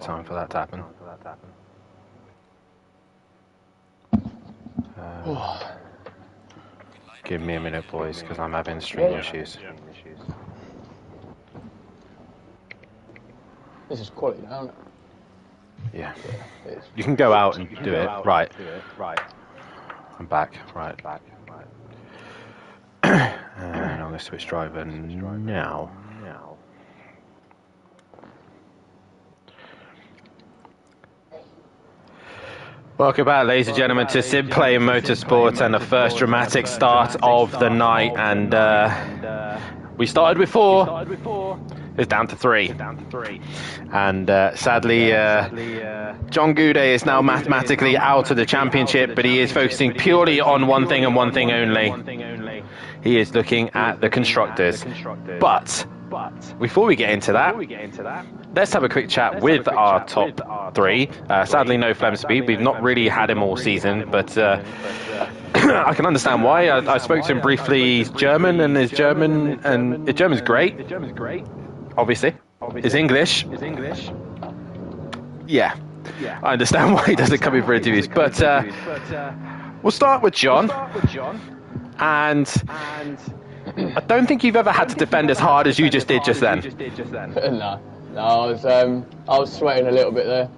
perfect time for that to happen. Give me a minute, boys, because I'm having stream issues. This is quality, isn't it? Yeah. You can go out and do it. Right. I'm back. Right. And I'm going to switch driver now. Welcome back, ladies and gentlemen, to Sim Play Motorsport and the first dramatic start of the night. And we started with 4. It's down to 3. And sadly, John Goudet is now mathematically out of the championship, but he is focusing purely on one thing and one thing only. He is looking at the constructors. But before we get into that, let's have a quick chat with our top 3. Sadly, no Flem Speed. We've not really had him all season, but I can understand why. I spoke to him briefly German, and his German's great. Obviously. His English. Yeah. I understand why he doesn't come in for interviews. But we'll start with John. And I don't think you've ever had to defend as hard as you just did just then. No, I was sweating a little bit there.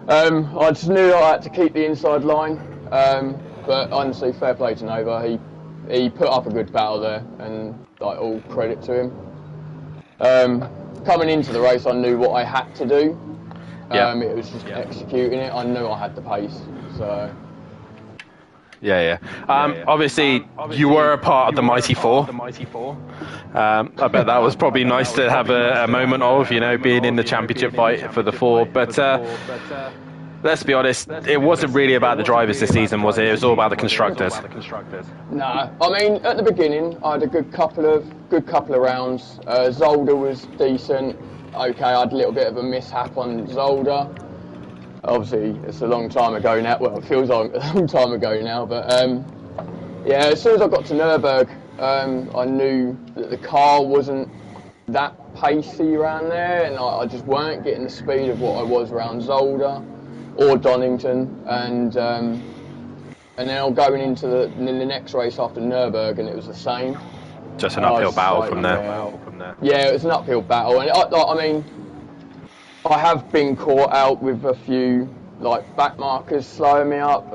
I just knew I had to keep the inside line. But honestly, fair play to Nova. He put up a good battle there, and all credit to him. Coming into the race, I knew what I had to do. It was just executing it. I knew I had the pace. So. Obviously, you were a part of the Mighty Four. I bet that was probably nice to have a moment of, being in the championship fight for the 4. But let's be honest, it wasn't really about the drivers this season, was it? It was all about the constructors. No, I mean, at the beginning, I had a good couple of rounds. Zolder was decent. Okay, I had a little bit of a mishap on Zolder. Obviously, it's a long time ago now. Well, it feels like a long time ago now. But as soon as I got to Nürburgring, I knew that the car wasn't that pacey around there, and I just weren't getting the speed of what I was around Zolder or Donington. And then I was going into the next race after Nürburgring, and it was the same. Just an uphill battle from there. Yeah, it was an uphill battle, and I mean, I have been caught out with a few back markers slowing me up,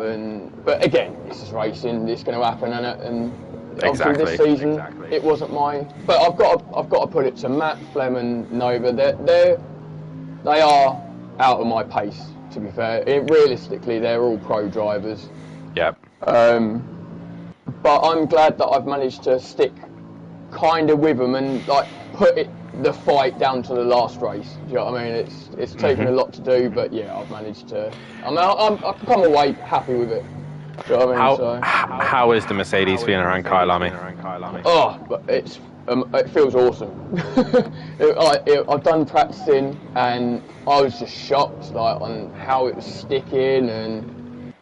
but again, this is racing. It's going to happen, and obviously this season it wasn't my. But I've got to put it to Matt, Flem, and Nova. They are out of my pace. To be fair, realistically, they're all pro drivers. Yep. But I'm glad that I've managed to stick kind of with them and put the fight down to the last race. Do you know what I mean? It's taken a lot to do, but yeah, I've managed to. I've come away happy with it. Do you know what I mean? How is the Mercedes feeling around Kyle Lamy? Oh, but it feels awesome. I've done practicing, and I was just shocked on how it was sticking, and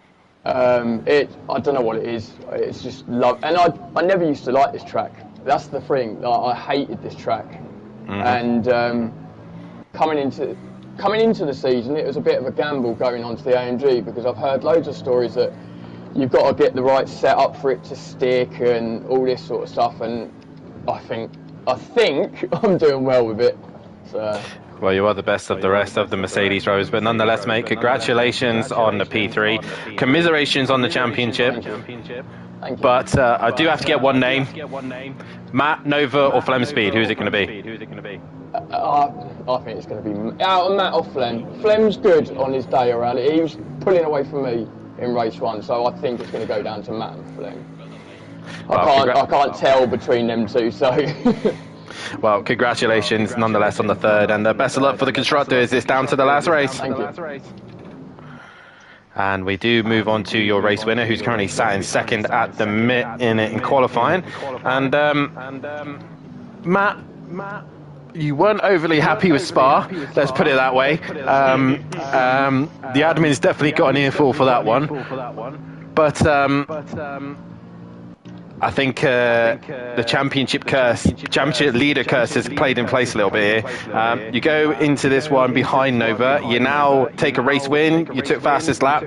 I don't know what it is. It's just love, and I never used to like this track. That's the thing. I hated this track. And coming into the season, it was a bit of a gamble going onto the AMG, because I've heard loads of stories that you've got to get the right setup for it to stick and all this sort of stuff. And I think I'm doing well with it. So. Well, you are the best of the rest of the Mercedes drivers, but nonetheless, mate, congratulations on the P3. Commiserations on the championship. Thank you. But I do have to get one name. Matt, Nova, or Flem Speed? Who's it going to be? I think it's going to be Matt or Flem. Flem's good on his day around. He was pulling away from me in race 1, so I think it's going to go down to Matt and Flem. I can't tell between them two, so. Well, congratulations nonetheless on the 3rd, and best of luck for the constructors. It's down to the last race. Thank you. And we do move on to your race winner, who's currently sat in 2nd at the in qualifying. And Matt, you weren't overly happy with Spa, let's put it that way. The admin's definitely got an earful for that one. But I think the championship leader curse has played in place a little bit here. You go into this one behind Nova. You now take a race win. You took fastest lap.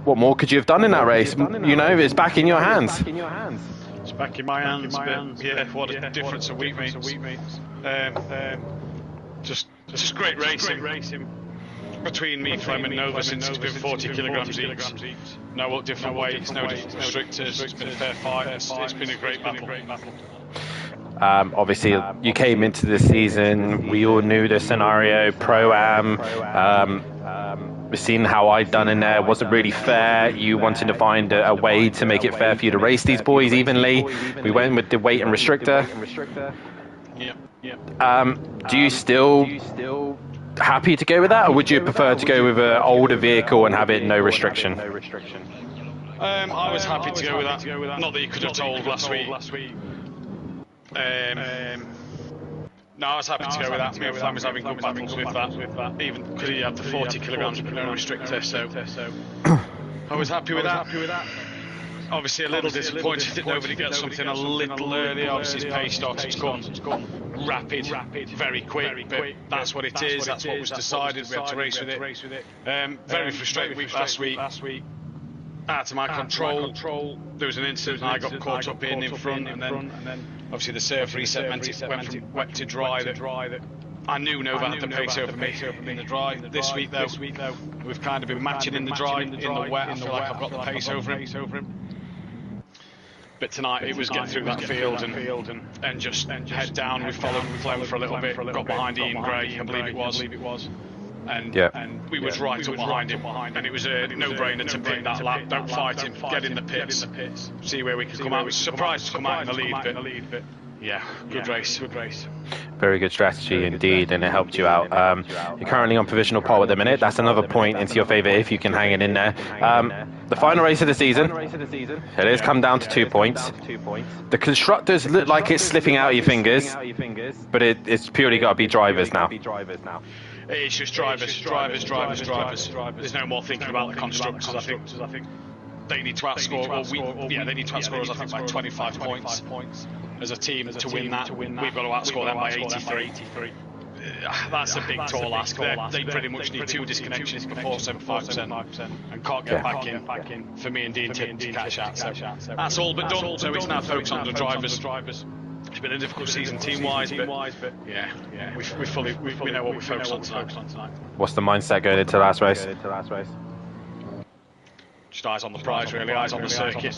What more could you have done in that race? You know, it's back in your hands. It's back in my hands, but yeah, what a difference a week makes. Just great racing between me, Flem and Nova since it's been 40 kilograms each. No different weights, no different restrictors. It's been a fair fight. It's been a great battle. Obviously, you came into this season. We all knew the scenario. Pro-Am. We've seen how I'd done in there. It wasn't really fair. You wanted to find a way to make it fair for you to race these boys evenly. We went with the weight and restrictor. Do you still happy to go with that, or would you prefer to go with an older vehicle and have it no restriction? I was happy to go with that. Not that you could have told last week. No, I was happy to go with that. Me and Flam was having good battles with that, even because he had the 40 kilograms but no restrictor, so I was happy with that. Obviously a little disappointed that nobody gets something a little earlier. Obviously his pace stocks has gone rapid, very quick, but that's what it is, that's what was decided. We had to race with it. Very frustrating week last week. Out of my control. There was an incident and I got caught up in front, and then obviously the surf reset meant it went from wet to dry. That I knew Nova had the pace over me in the dry. This week though, we've kind of been matching in the dry, in the wet. I feel like I've got the pace over him. But tonight it was getting through that field and just head down. We followed Flem for a little bit, got behind Ian Gray, I believe it was. And we was right up behind him, and it was a no-brainer to pick that lap. Don't fight him, get in the pits, see where we could come out. I was surprised to come out in the lead, but yeah, good race. Very good strategy indeed, and it helped you out. You're currently on provisional pole at the minute. That's another point into your favour if you can hang it in there. The final race of the season, it has come down to 2 points. The constructors look like it's slipping out of your fingers, but it's purely got to be drivers now. It's just drivers. There's no more thinking about the constructors. I think they need to outscore. They need to outscore us. I think by 25 points as a team to win that. We've got to outscore them by 83. That's a big tall ask. They pretty much need 2 disconnections before 75% and can't get back in for me and Dean to catch out. So that's all but done. So it's now focused on the drivers. It's been a difficult season team-wise, but yeah, we know what we're focused on tonight. What's the mindset going into the last race? Just eyes on the prize, really. Eyes on the circuit.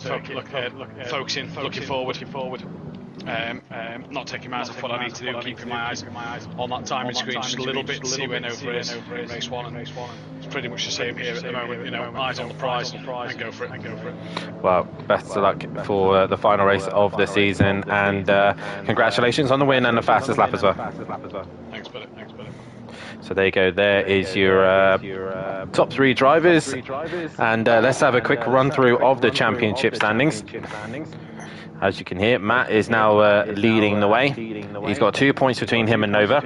Focusing, looking forward. Not taking my eyes off what I need to do, keeping my eyes on that timing screen just a little bit to see where Nova is in race one. And it's pretty much the same here at the moment. Eyes on the prize and go for it. Well, best of luck for the final race of the season, and congratulations on the win and the fastest lap as well. Thanks, buddy. So there you go. There is your top 3 drivers, and let's have a quick run through of the championship standings. As you can hear, Matt is now leading the way. He's got 2 points between him and Nova.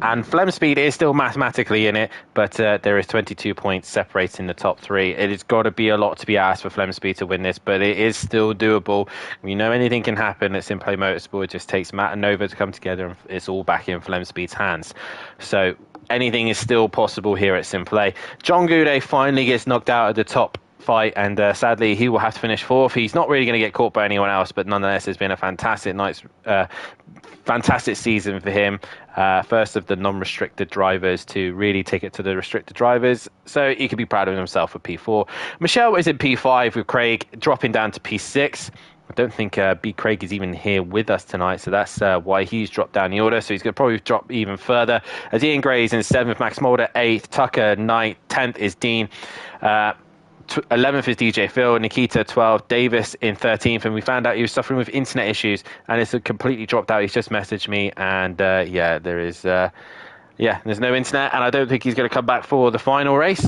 And Flem Speed is still mathematically in it, but there is 22 points separating the top 3. It has got to be a lot to be asked for Flem Speed to win this, but it is still doable. We know anything can happen at Simplay Motorsport. It just takes Matt and Nova to come together, and it's all back in Flem Speed's hands. So anything is still possible here at Simplay. John Goudet finally gets knocked out of the top fight, and sadly he will have to finish 4th. He's not really going to get caught by anyone else, but nonetheless it's been a fantastic season for him. First of the non-restricted drivers to really take it to the restricted drivers, so he can be proud of himself for P4. Michelle is in P5 with Craig dropping down to P6. I don't think B. Craig is even here with us tonight, so that's why he's dropped down the order. So he's going to probably drop even further. As Ian Gray is in 7th, Max Mulder 8th, Tucker 9th, 10th is Dean. 11th is DJ Phil, Nikita 12th, Davis in 13th, and we found out he was suffering with internet issues and it's completely dropped out. He's just messaged me, and there's no internet, and I don't think he's going to come back for the final race.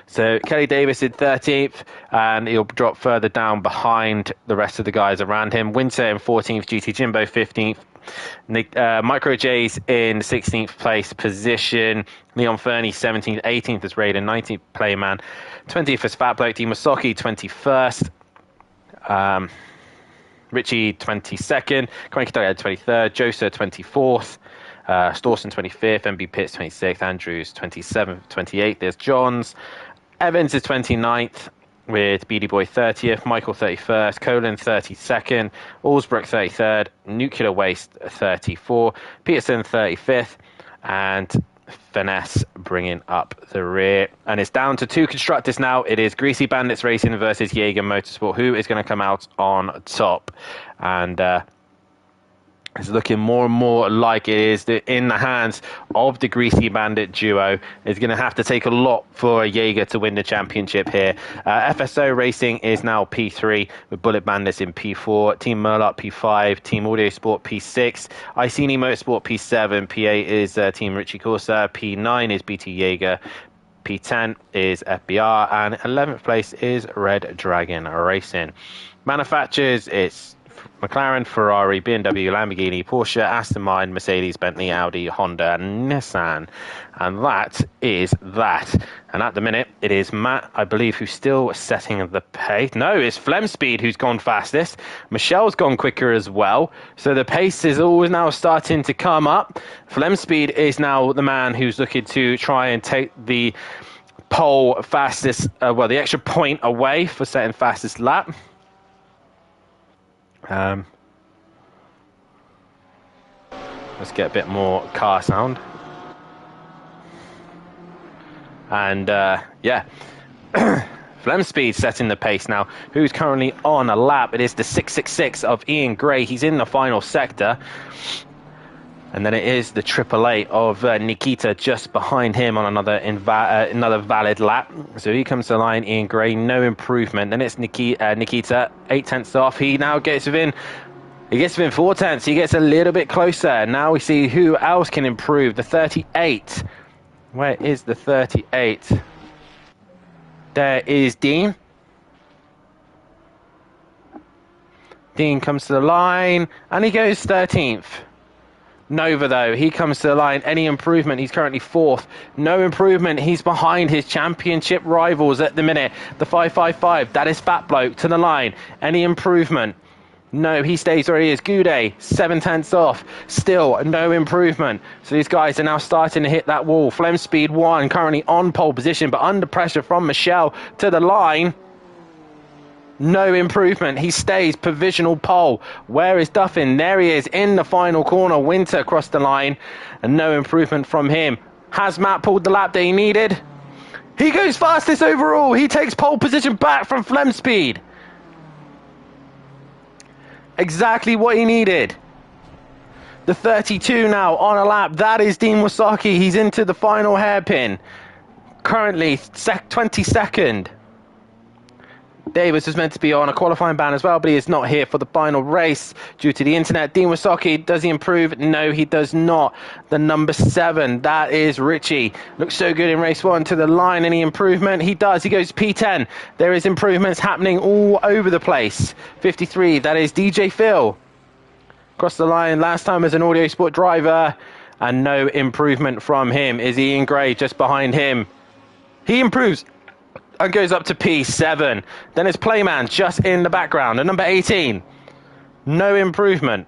So Kelly Davis in 13th, and he'll drop further down behind the rest of the guys around him. Winter in 14th, GT Jimbo 15th. Micro J's in 16th place position. Leon Fernie 17th, 18th is Raiden, 19th Playman, 20th is Fat Bloke Dean Masaki, 21st. Richie 22nd, Cranky Duckhead 23rd, Josa 24th, Stawson 25th, MB Pitts 26th, Andrews 27th, 28th. There's Johns. Evans is 29th with Beady Boy 30th, Michael 31st, Colin 32nd, Allsbrook 33rd, Nuclear Waste 34, Peterson 35th, and Finesse bringing up the rear. And it's down to 2 constructors now. It is Greasy Bandits Racing versus Jaeger Motorsport. Who is going to come out on top? And it's looking more and more like it is in the hands of the Greasy Bandit duo. It's going to have to take a lot for Jaeger to win the championship here. FSO Racing is now P3 with Bullet Bandits in P4, Team Murloc P5, Team Audio Sport P6, Iceni Motorsport P7, P8 is Team Richie Corsa, P9 is BT Jaeger, P10 is FBR, and 11th place is Red Dragon Racing. Manufacturers, it's McLaren, Ferrari, BMW, Lamborghini, Porsche, Aston Martin, Mercedes, Bentley, Audi, Honda, and Nissan. And that is that. And at the minute, it is Matt, I believe, who's still setting the pace. No, it's Flemspeed who's gone fastest. Michelle's gone quicker as well. So the pace is always now starting to come up. Flemspeed is now the man who's looking to try and take the pole fastest, the extra point away for setting fastest lap. Let's get a bit more car sound. And yeah, Flemspeed setting the pace now. Who's currently on a lap? It is the 666 of Ian Gray. He's in the final sector. And then it is the 888 of Nikita just behind him on another valid lap. So he comes to the line, Ian Gray, no improvement. Then it's Nikita, 8 tenths off. He now gets within 4 tenths. He gets a little bit closer. Now we see who else can improve. The 38. Where is the 38? There is Dean. Dean comes to the line and he goes 13th. Nova, though, he comes to the line. Any improvement? He's currently 4th. No improvement. He's behind his championship rivals at the minute. The 555, that is Fat Bloke, to the line. Any improvement? No, he stays where he is. Goudet, 7 tenths off. Still no improvement. So these guys are now starting to hit that wall. Flemspeed 1, currently on pole position, but under pressure from Michelle to the line. No improvement. He stays provisional pole. Where is Duffin? There he is in the final corner. Winter across the line. And no improvement from him. Has Matt pulled the lap that he needed? He goes fastest overall. He takes pole position back from Flemspeed. Exactly what he needed. The 32 now on a lap. That is Dean Wasaki. He's into the final hairpin. Currently 22nd. Davis was meant to be on a qualifying ban as well, but he is not here for the final race due to the internet. Dean Wasaki, does he improve? No, he does not. The number 7, that is Richie. Looks so good in race 1 to the line. Any improvement? He does. He goes P10. There is improvements happening all over the place. 53, that is DJ Phil. Across the line last time as an Audio Sport driver, and no improvement from him. Is Ian Gray just behind him? He improves and goes up to P7. Then it's Playman just in the background at number 18. No improvement.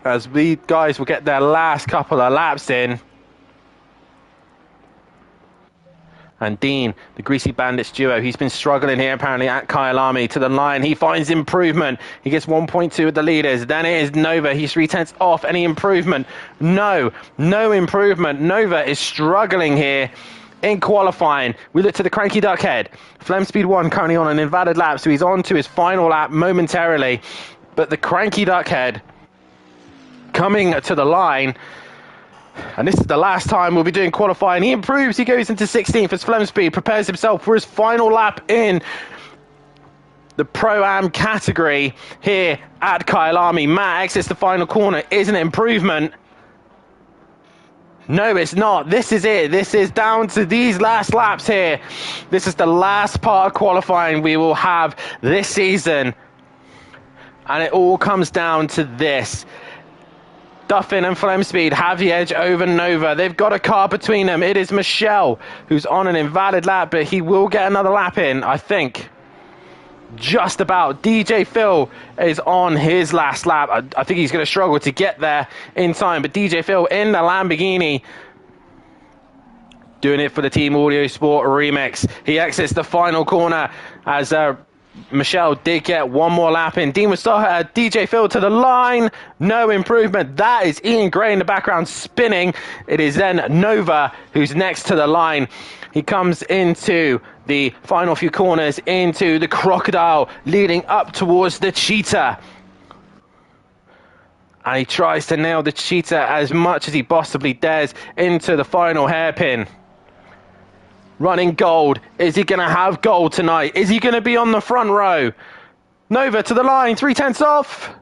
As these guys will get their last couple of laps in. And Dean, the Greasy Bandits duo, he's been struggling here apparently at Kyalami to the line. He finds improvement. He gets 1.2 with the leaders. Then it is Nova. He's 3 tenths off. Any improvement? No improvement. Nova is struggling here in qualifying. We look to the Cranky Duckhead. Flemspeed 1 currently on an invalid lap, so he's on to his final lap momentarily. But the Cranky Duckhead coming to the line, and this is the last time we'll be doing qualifying. He improves. He goes into 16th as Flemspeed prepares himself for his final lap in the Pro-Am category here at Kyalami. Matt exits the final corner. Is an improvement? No, it's not. This is it. This is down to these last laps here. This is the last part of qualifying we will have this season. And it all comes down to this. Duffin and Flemspeed have the edge over Nova. They've got a car between them. It is Michelle who's on an invalid lap, but he will get another lap in, I think. just about. DJ Phil is on his last lap. I think he's going to struggle to get there in time, but DJ Phil in the Lamborghini, doing it for the Team Audio Sport Remix. He exits the final corner as Michelle did get one more lap in. Dean was DJ Phil to the line. No improvement. That is Ian Gray in the background spinning. It is then Nova who's next to the line. He comes into the final few corners into the Crocodile, leading up towards the Cheetah. And he tries to nail the Cheetah as much as he possibly dares into the final hairpin. Running gold. Is he going to have gold tonight? Is he going to be on the front row? Nova to the line, 3/10 off.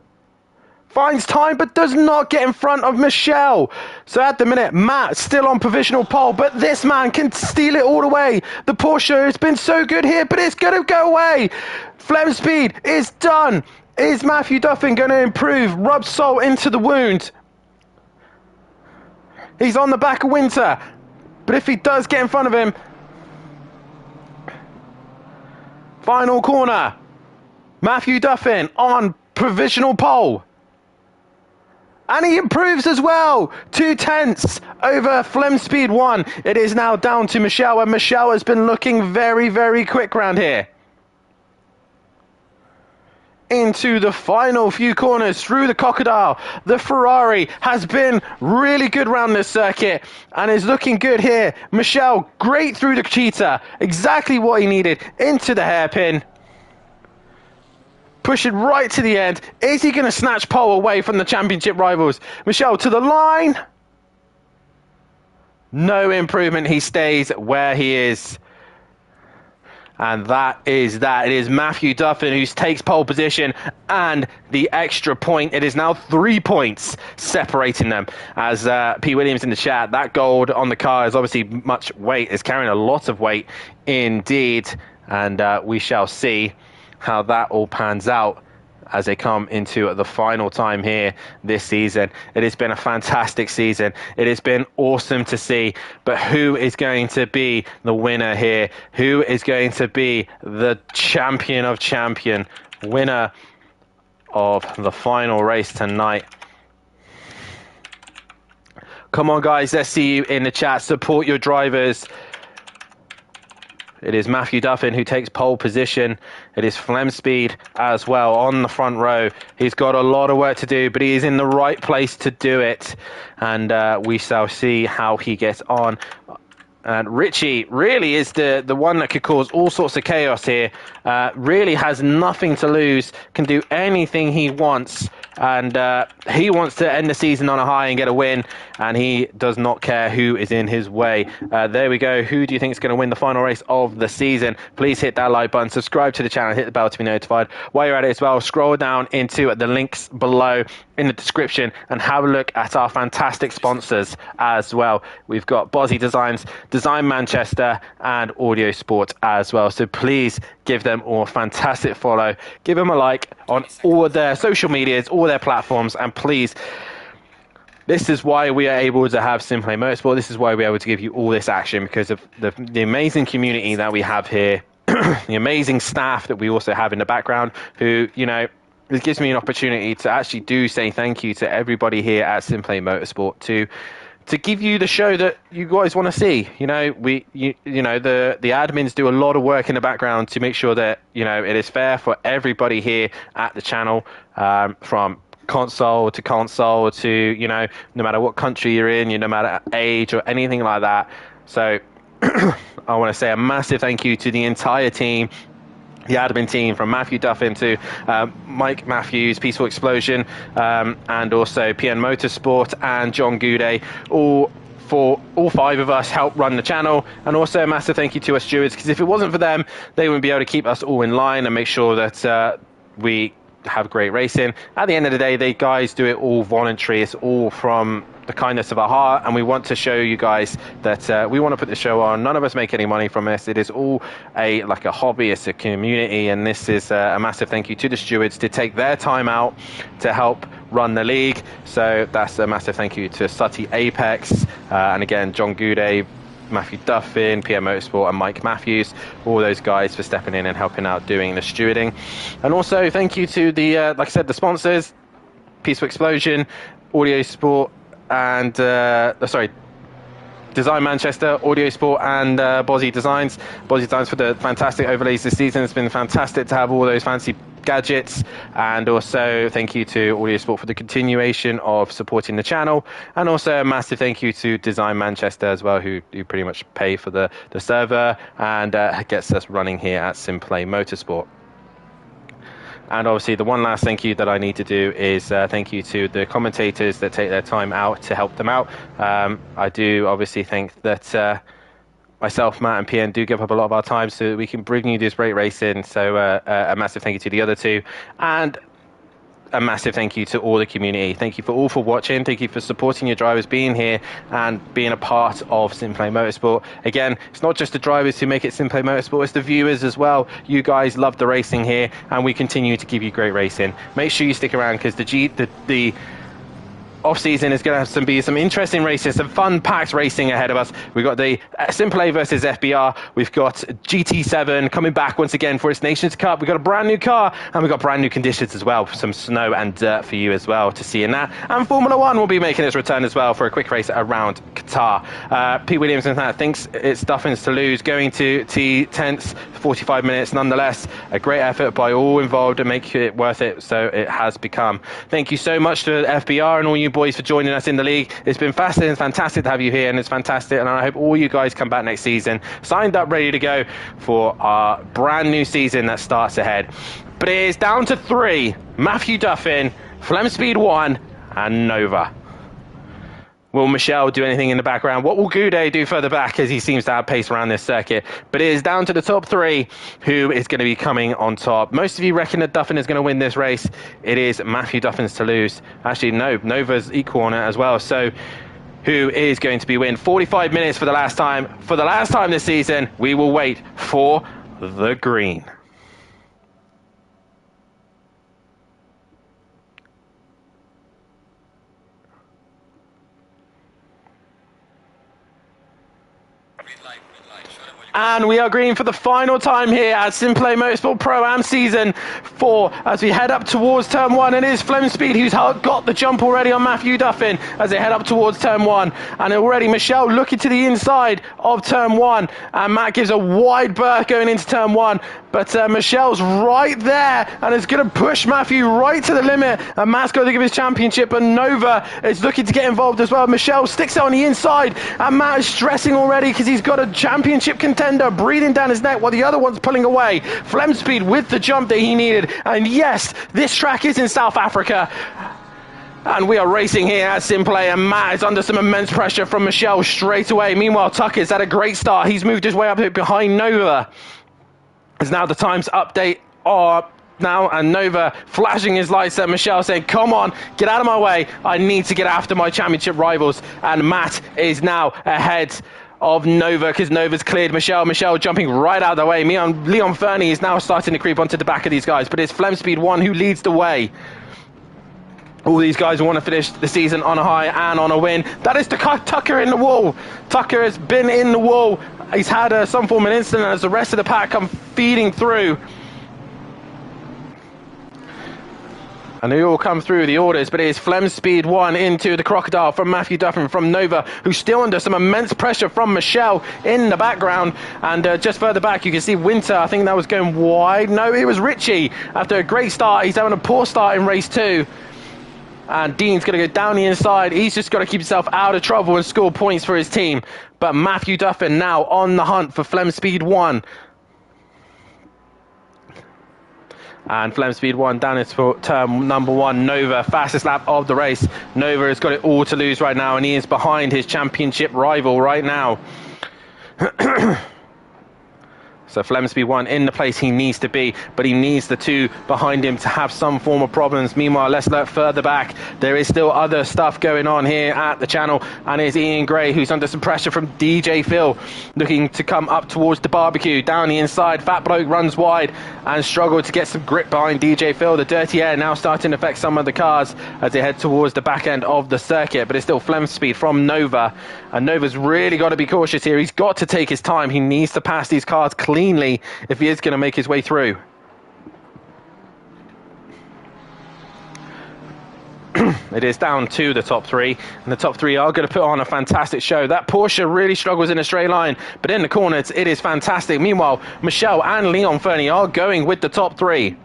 Finds time, but does not get in front of Michelle. So at the minute, Matt still on provisional pole, but this man can steal it all the way. The Porsche has been so good here, but it's going to go away. Flem speed is done. Is Matthew Duffin going to improve? Rub salt into the wound. He's on the back of Winter, but if he does get in front of him, final corner, Matthew Duffin on provisional pole. And he improves as well. 2/10 over Flem Speed 1. It is now down to Michelle, and Michelle has been looking very, very quick round here. Into the final few corners through the Crocodile. The Ferrari has been really good round this circuit and is looking good here. Michelle, great through the Cheetah. Exactly what he needed. Into the hairpin. Pushing right to the end. Is he going to snatch pole away from the championship rivals? Michelle to the line. No improvement. He stays where he is. And that is that. It is Matthew Duffin who takes pole position and the extra point. It is now 3 points separating them. As P. Williams in the chat, that gold on the car is obviously much weight. It's carrying a lot of weight indeed. And we shall see how that all pans out as they come into the final time here this season. It has been a fantastic season. It has been awesome to see. But who is going to be the winner here? Who is going to be the champion of champion? Winner of the final race tonight? Come on, guys. Let's see you in the chat. Support your drivers. It is Matthew Duffin who takes pole position. It is Flem Speed as well on the front row. He's got a lot of work to do, but he is in the right place to do it. And we shall see how he gets on. And Richie really is the one that could cause all sorts of chaos here. Really has nothing to lose, can do anything he wants. And he wants to end the season on a high and get a win. And he does not care who is in his way. There we go. Who do you think is going to win the final race of the season? Please hit that like button, subscribe to the channel, hit the bell to be notified. While you're at it as well, scroll down into the links below in the description and have a look at our fantastic sponsors as well. We've got Bozzy Designs, Design Manchester, and Audio Sport as well. So please give them all a fantastic follow. Give them a like on all of their social medias, all their platforms, and please, this is why we are able to have Simply Motorsport. This is why we're able to give you all this action, because of the amazing community that we have here, the amazing staff that we also have in the background who, you know, it gives me an opportunity to actually do say thank you to everybody here at Simply Motorsport to give you the show that you guys want to see. You know, you know, the admins do a lot of work in the background to make sure that, you know, it is fair for everybody here at the channel, from console to, you know, no matter what country you're in, no matter age or anything like that. So I want to say a massive thank you to the entire team, the admin team, from Matthew Duffin to Mike Matthews, Peaceful Explosion, and also PN Motorsport and John Goudet. All five of us help run the channel. And also a massive thank you to our stewards, because if it wasn't for them, they wouldn't be able to keep us all in line and make sure that we have great racing. At the end of the day, they guys do it all voluntary. It's all from the kindness of our heart, and we want to show you guys that we want to put the show on. None of us make any money from this. It is all like a hobby. It's a community, and this is a massive thank you to the stewards to take their time out to help run the league. So that's a massive thank you to Sutty Apex, and again John Goudet, Matthew Duffin, PM Motorsport, and Mike Matthews, all those guys for stepping in and helping out doing the stewarding. And also thank you to the, like I said, the sponsors, Peaceful Explosion, Audio Sport, and, Design Manchester, Audio Sport, and Bozzy Designs. Bozzy Designs for the fantastic overlays this season. It's been fantastic to have all those fancy gadgets, and also thank you to Audio Sport for the continuation of supporting the channel, and also a massive thank you to Design Manchester as well, who pretty much pay for the server and gets us running here at Simplay Motorsport. And obviously the one last thank you that I need to do is thank you to the commentators that take their time out to help them out. I do obviously think that myself, Matt, and PN do give up a lot of our time so that we can bring you this great racing. So a massive thank you to the other two. And a massive thank you to all the community. Thank you all for watching. Thank you for supporting your drivers, being here and being a part of Simplay Motorsport. Again, it's not just the drivers who make it Simplay Motorsport, it's the viewers as well. You guys love the racing here, and we continue to give you great racing. Make sure you stick around, because the off-season is going to be some interesting races, some fun-packed racing ahead of us. We've got the Simplay versus FBR. We've got GT7 coming back once again for its Nations Cup. We've got a brand new car, and we've got brand new conditions as well. Some snow and dirt for you as well to see in that. And Formula One will be making its return as well for a quick race around Qatar. Pete Williams thinks it's Duffin's to lose, going to T10s, 45 minutes nonetheless. A great effort by all involved to make it worth it, so it has become. Thank you so much to FBR and all you boys for joining us in the league. It's been fascinating, fantastic to have you here, and it's fantastic, and I hope all you guys come back next season signed up, ready to go for our brand new season that starts ahead. But it is down to 3: Matthew Duffin, Flem Speed 1, and Nova. Will Michel do anything in the background? What will Goudet do further back, as he seems to have pace around this circuit? But it is down to the top 3 who is going to be coming on top. Most of you reckon that Duffin is going to win this race. It is Matthew Duffin's to lose. Actually, no, Nova's equal on it as well. So who is going to be win? 45 minutes for the last time. For the last time this season, we will wait for the green. And we are green for the final time here at Simplay Motorsport Pro-Am Season 4 as we head up towards Turn 1. And it is Flem Speed who's got the jump already on Matthew Duffin as they head up towards Turn 1. And already Michel looking to the inside of Turn 1. And Matt gives a wide berth going into Turn 1. But Michel's right there and is going to push Matthew right to the limit. And Matt's got to give his championship. And Nova is looking to get involved as well. Michel sticks it on the inside. And Matt is stressing already because he's got a championship contender breathing down his neck while the other one's pulling away. Flem Speed with the jump that he needed. And yes, this track is in South Africa. And we are racing here at Simplay, and Matt is under some immense pressure from Michel straight away. Meanwhile, Tucker's had a great start. He's moved his way up behind Nova. As now the times update are now, and Nova flashing his lights at Michel saying, come on, get out of my way. I need to get after my championship rivals. And Matt is now ahead of Nova because Nova's cleared Michel. Michel jumping right out of the way. Leon Fernie is now starting to creep onto the back of these guys, but it's Flem Speed 1 who leads the way. All these guys want to finish the season on a high and on a win. That is Tucker in the wall. Tucker has been in the wall. He's had some form of incident as the rest of the pack come feeding through. And they all come through the orders, but it is Flem Speed 1 into the Crocodile from Matthew Duffin from Nova, who's still under some immense pressure from Michel in the background. And just further back, you can see Winter. I think that was going wide. No, it was Richie. After a great start, he's having a poor start in race 2. And Dean's going to go down the inside. He's just got to keep himself out of trouble and score points for his team. But Matthew Duffin now on the hunt for Flem Speed 1. And Flem Speed 1 down into turn number 1. Nova, fastest lap of the race. Nova has got it all to lose right now, and he is behind his championship rival right now. So Flemsby 1 in the place he needs to be, but he needs the 2 behind him to have some form of problems. Meanwhile, let's look further back. There is still other stuff going on here at the channel, and it's Ian Gray who's under some pressure from DJ Phil, looking to come up towards the barbecue. Down the inside, Fat Bloke runs wide and struggled to get some grip behind DJ Phil. The dirty air now starting to affect some of the cars as they head towards the back end of the circuit, but it's still Flemsby from Nova, and Nova's really got to be cautious here. He's got to take his time. He needs to pass these cars cleanly if he is going to make his way through. It is down to the top 3, and the top 3 are going to put on a fantastic show. That Porsche really struggles in a straight line, but in the corners it is fantastic. Meanwhile, Michelle and Leon Fernie are going with the top 3.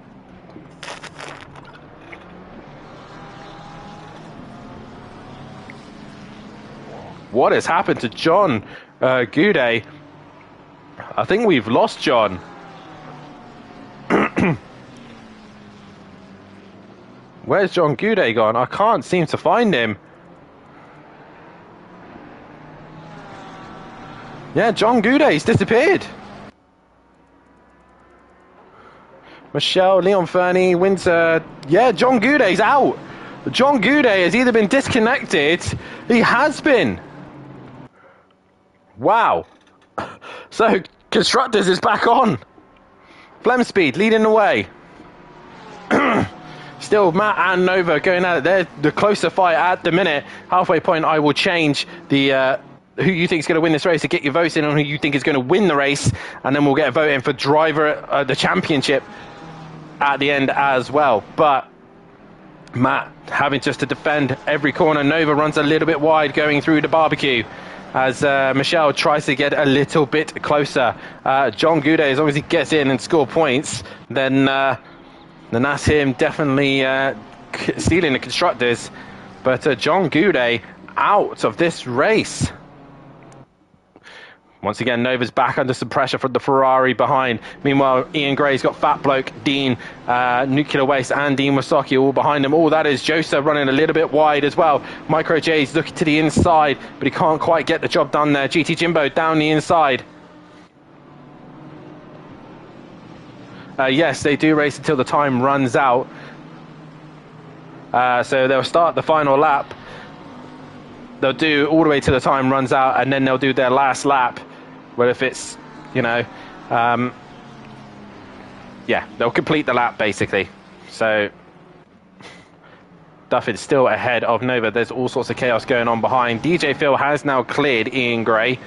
What has happened to John Goudet? I think we've lost John. Where's John Goudet gone? I can't seem to find him. Yeah, John Goudet's disappeared. Michelle, Leon Fernie, Windsor. Yeah, John Goudet's out. John Goudet has either been disconnected. He has been. Wow. So, Constructors is back on. Flemspeed leading the way. Still Matt and Nova going at it. They're the closer fight at the minute. Halfway point, I will change the who you think is going to win this race to get your votes in on who you think is going to win the race, and then we'll get a vote in for driver the championship at the end as well. But Matt having just to defend every corner. Nova runs a little bit wide going through the barbecue as Michelle tries to get a little bit closer. John Goudet, as long as he gets in and score points, then that's him definitely stealing the Constructors. But John Goudet out of this race. Once again, Nova's back under some pressure from the Ferrari behind. Meanwhile, Ian Gray's got Fat Bloke, Dean, Nuclear Waste, and Dean Wasaki all behind him. All that is Joseph running a little bit wide as well. Micro J's looking to the inside, but he can't quite get the job done there. GT Jimbo down the inside. Yes, they do race until the time runs out. So they'll start the final lap. They'll do all the way till the time runs out, and then they'll do their last lap. Well, if it's, yeah, they'll complete the lap basically. So Duffy's still ahead of Nova. There's all sorts of chaos going on behind. DJ Phil has now cleared Ian Gray.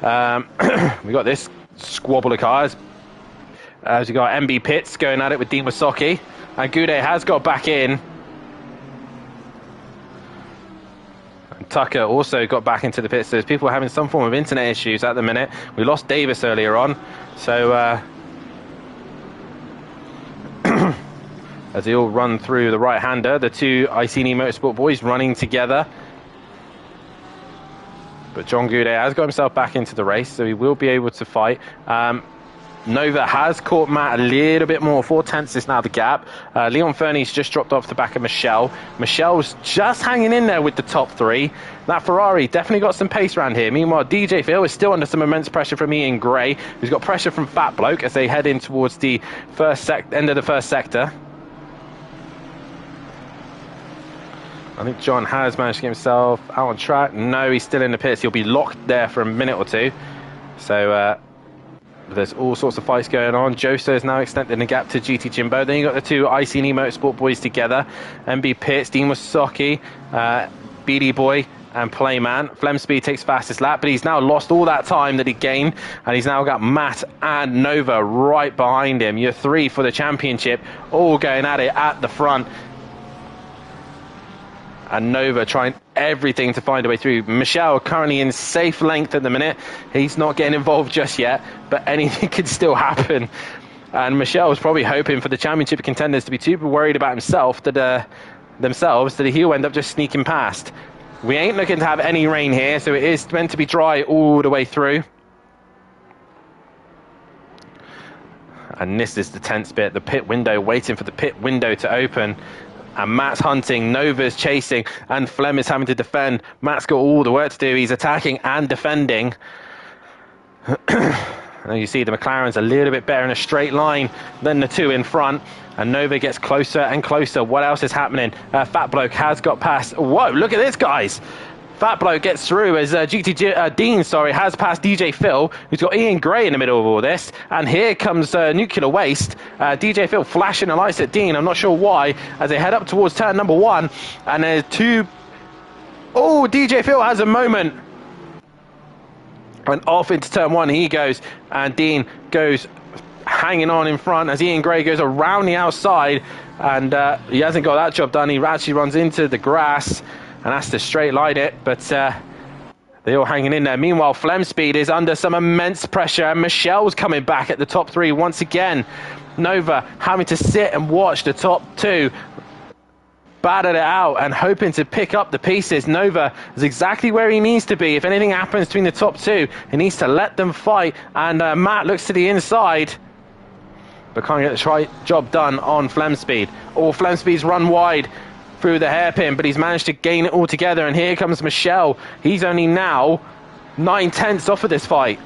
We got this squabble of cars. As you got MB Pitts going at it with Dean Wasaki, and Goudet has got back in. Tucker also got back into the pits. There's people having some form of internet issues at the minute. We lost Davis earlier on, so as they all run through the right-hander, the two Iceni Motorsport boys running together. But John Goudet has got himself back into the race, so he will be able to fight. Nova has caught Matt a little bit more. 4/10 is now the gap. Leon Fernie's just dropped off the back of Michelle. Michelle's just hanging in there with the top 3. That Ferrari definitely got some pace around here. Meanwhile, DJ Phil is still under some immense pressure from Ian Gray, who's got pressure from Fat Bloke as they head in towards the end of the first sector. I think John has managed to get himself out on track. No, he's still in the pits. He'll be locked there for a minute or two. So there's all sorts of fights going on. Joso is now extending the gap to GT Jimbo. Then you got the two Iceni Motorsport boys together. MB Pitts, Dean Wasaki, BD Boy, and Playman. Flemsby takes fastest lap, but he's now lost all that time that he gained, and he's now got Matt and Nova right behind him. Your 3 for the championship, all going at it at the front. And Nova trying everything to find a way through. Michelle currently in safe length at the minute. He's not getting involved just yet, but anything could still happen. And Michelle was probably hoping for the championship contenders to be too worried about himself that themselves that he'll end up just sneaking past. We ain't looking to have any rain here, so it is meant to be dry all the way through. And this is the tense bit, the pit window, waiting for the pit window to open. And Matt's hunting, Nova's chasing, and Flem is having to defend. Matt's got all the work to do. He's attacking and defending. And you see the McLaren's a little bit better in a straight line than the two in front. And Nova gets closer and closer. What else is happening? Fat Bloke has got past. Whoa, look at this, guys. Fat Bloke gets through as Dean has passed DJ Phil, who's got Ian Gray in the middle of all this. And here comes Nuclear Waste. DJ Phil flashing the lights at Dean. I'm not sure why, as they head up towards turn number 1. And there's two. Oh, DJ Phil has a moment. And off into turn 1 he goes. And Dean goes hanging on in front as Ian Gray goes around the outside. And he hasn't got that job done. He actually runs into the grass and has to straight line it, but they're all hanging in there. Meanwhile, Flemspeed is under some immense pressure, and Michelle's coming back at the top 3 once again. Nova having to sit and watch the top 2 battle it out and hoping to pick up the pieces. Nova is exactly where he needs to be. If anything happens between the top 2, he needs to let them fight, and Matt looks to the inside, but can't get the right job done on Flemspeed. Flemspeed's run wide through the hairpin, but he's managed to gain it all together. And here comes Michelle. He's only now 9/10 off of this fight,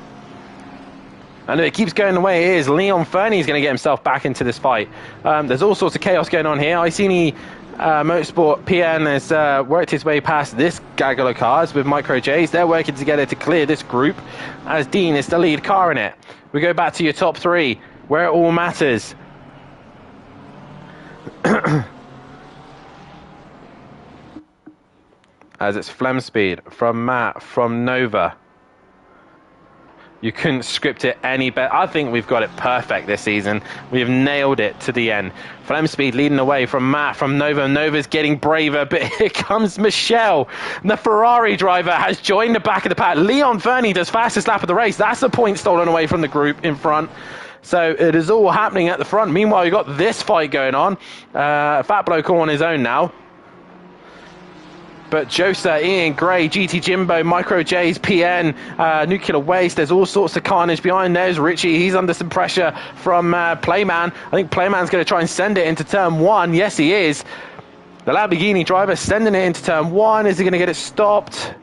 and if it keeps going the way it is, Leon Fernie's going to get himself back into this fight. There's all sorts of chaos going on here. Iceni Motorsport PN has worked his way past this gaggle of cars with Micro J's. They're working together to clear this group, as Dean is the lead car in it. We go back to your top 3 where it all matters. As it's Flemspeed from Matt from Nova. You couldn't script it any better. I think we've got it perfect this season. We have nailed it to the end. Flemspeed leading away from Matt from Nova. Nova's getting braver, but here comes Michelle. The Ferrari driver has joined the back of the pack. Leon Fernie does fastest lap of the race. That's a point stolen away from the group in front. So it is all happening at the front. Meanwhile, you've got this fight going on. Fat Bloke all on his own now. But Josa, Ian Gray, GT Jimbo, Micro J's, PN, Nuclear Waste, there's all sorts of carnage behind. There's Richie, he's under some pressure from Playman. I think Playman's going to try and send it into turn 1. Yes, he is. The Lamborghini driver sending it into turn 1. Is he going to get it stopped?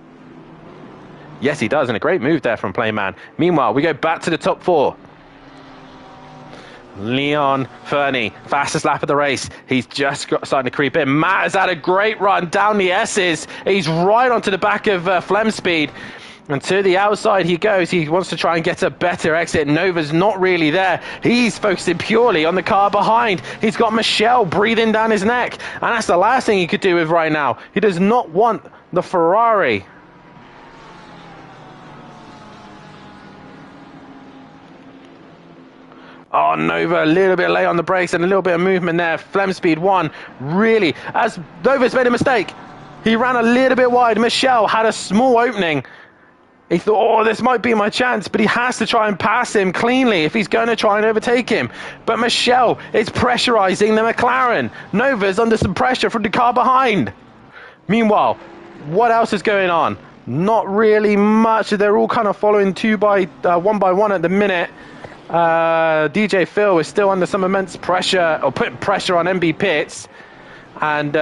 Yes, he does, and a great move there from Playman. Meanwhile, we go back to the top 4. Leon Fernie, fastest lap of the race. He's just starting to creep in. Matt has had a great run down the S's. He's right onto the back of Flemspeed. And to the outside he goes. He wants to try and get a better exit. Nova's not really there. He's focusing purely on the car behind. He's got Michelle breathing down his neck. And that's the last thing he could do with right now. He does not want the Ferrari. Oh, Nova a little bit late on the brakes and a little bit of movement there. Flemspeed won, really. As Nova's made a mistake. He ran a little bit wide. Michelle had a small opening. He thought, this might be my chance, but he has to try and pass him cleanly if he's going to try and overtake him. But Michelle is pressurizing the McLaren. Nova's under some pressure from the car behind. Meanwhile, what else is going on? Not really much. They're all kind of following one by one at the minute. DJ Phil is still under some immense pressure, or putting pressure on MB Pitts, and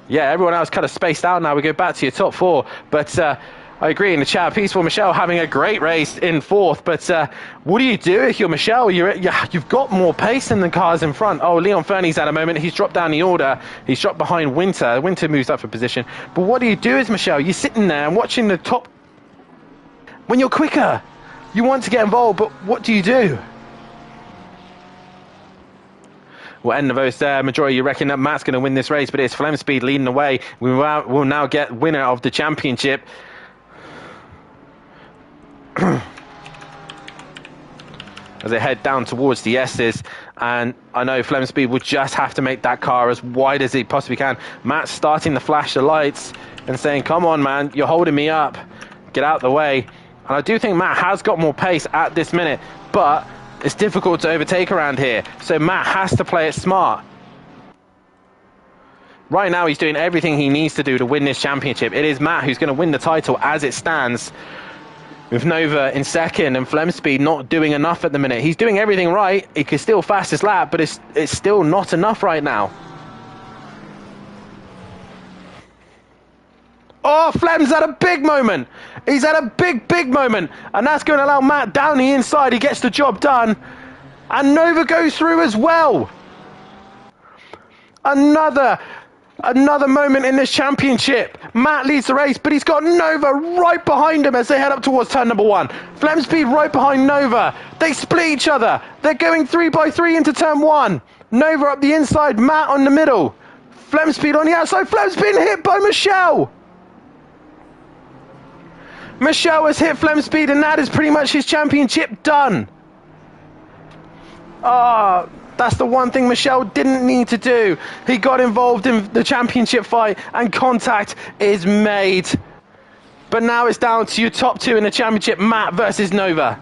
everyone else kind of spaced out now. We go back to your top 4, but I agree in the chat. Peaceful Michelle having a great race in 4th, but what do you do if you're Michelle? You've got more pace than the cars in front. Oh, Leon Fernie's had a moment. He's dropped down the order. He's dropped behind Winter. Winter moves up for position. But what do you do as Michelle? You're sitting there and watching the top. When you're quicker, you want to get involved, but what do you do? We'll end the votes there. Majority, you reckon that Matt's going to win this race, but it's Flemspeed leading the way. We will now get winner of the championship. As they head down towards the S's, and I know Flemspeed will just have to make that car as wide as he possibly can. Matt's starting to flash the lights and saying, come on, man, you're holding me up. Get out of the way. And I do think Matt has got more pace at this minute, but it's difficult to overtake around here. So Matt has to play it smart. Right now, he's doing everything he needs to do to win this championship. It is Matt who's going to win the title as it stands, with Nova in second and Flemspeed not doing enough at the minute. He's doing everything right. He can still fastest lap, but it's still not enough right now. Oh, Flem's had a big moment. He's had a big moment. And that's going to allow Matt down the inside. He gets the job done. And Nova goes through as well. Another moment in this championship. Matt leads the race, but he's got Nova right behind him as they head up towards turn number 1. Flem Speed right behind Nova. They split each other. They're going 3x3 into turn 1. Nova up the inside, Matt on the middle. Flem Speed on the outside. Flem's been hit by Michelle. Michelle has hit Flem Speed, and that is pretty much his championship done. That's the one thing Michelle didn't need to do. He got involved in the championship fight, and contact is made. But now it's down to your top 2 in the championship, Matt versus Nova.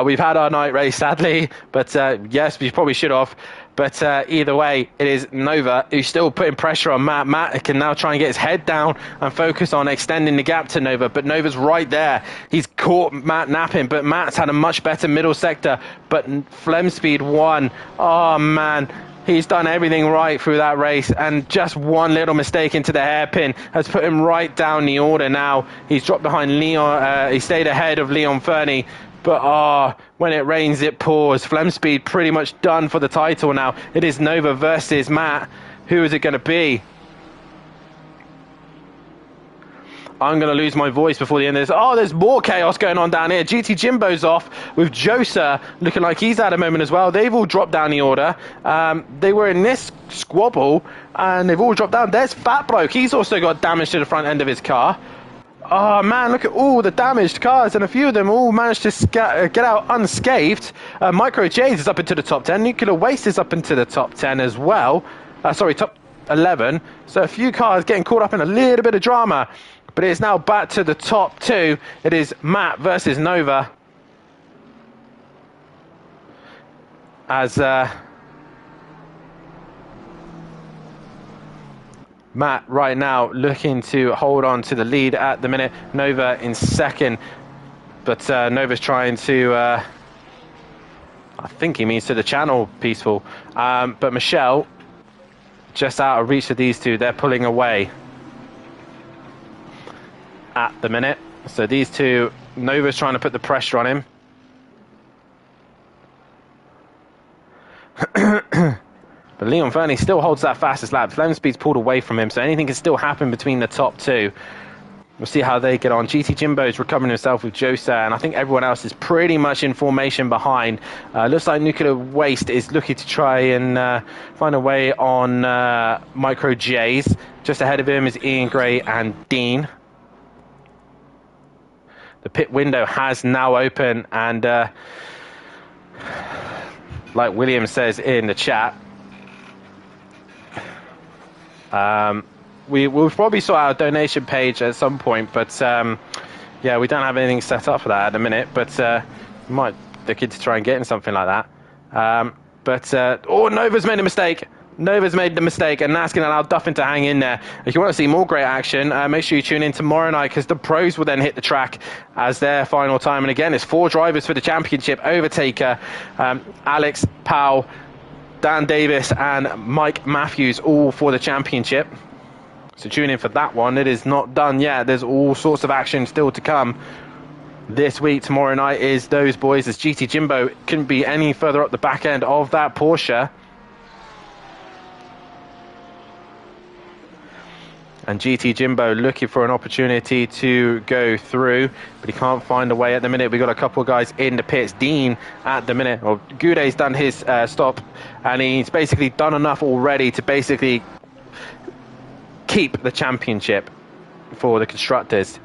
We've had our night race, sadly, but yes, we probably should have. But either way, it is Nova who's still putting pressure on Matt. Matt can now try and get his head down and focus on extending the gap to Nova. But Nova's right there. He's caught Matt napping, but Matt's had a much better middle sector. But Flem Speed won. Oh, man. He's done everything right through that race, and just one little mistake into the hairpin has put him right down the order now. He's dropped behind Leon. He stayed ahead of Leon Fernie. But when it rains, it pours. Flem Speed pretty much done for the title now. It is Nova versus Matt. Who is it going to be? I'm going to lose my voice before the end of this. Oh, there's more chaos going on down here. GT Jimbo's off with Josa looking like he's had a moment as well. They've all dropped down the order. They were in this squabble, and they've all dropped down. There's Fat Bloke. He's also got damage to the front end of his car. Oh, man, look at all the damaged cars, and a few of them all managed to get out unscathed. Micro J's is up into the top 10. Nuclear Waste is up into the top 10 as well. Sorry, top 11. So a few cars getting caught up in a little bit of drama. But it's now back to the top 2. It is Matt versus Nova. As Matt right now looking to hold on to the lead at the minute. Nova in second, but Nova's trying to, I think he means to the channel, Peaceful. But Michelle, just out of reach of these two, they're pulling away at the minute. So these two, Nova's trying to put the pressure on him. But Leon Fernie still holds that fastest lap. Flem Speed's pulled away from him, so anything can still happen between the top 2. We'll see how they get on. GT Jimbo's recovering himself with Josa, and I think everyone else is pretty much in formation behind. Looks like Nuclear Waste is looking to try and find a way on Micro J's. Just ahead of him is Ian Gray and Dean. The pit window has now opened, and like William says in the chat, we'll probably sort out a donation page at some point, but yeah, we don't have anything set up for that at the minute, but we might look into try and getting something like that. Oh, Nova's made a mistake. Nova's made the mistake, and that's going to allow Duffin to hang in there. If you want to see more great action, make sure you tune in tomorrow night, because the pros will then hit the track as their final time. And again, it's 4 drivers for the championship. Overtaker, Alex Powell, Dan Davis and Mike Matthews, all for the championship. So tune in for that one. It is not done yet. There's all sorts of action still to come this week. Tomorrow night is those boys, as GT Jimbo couldn't be any further up the back end of that Porsche. And GT Jimbo looking for an opportunity to go through, but he can't find a way at the minute. We've got a couple of guys in the pits. Dean at the minute, well, Goude's done his stop, and he's basically done enough already to basically keep the championship for the constructors.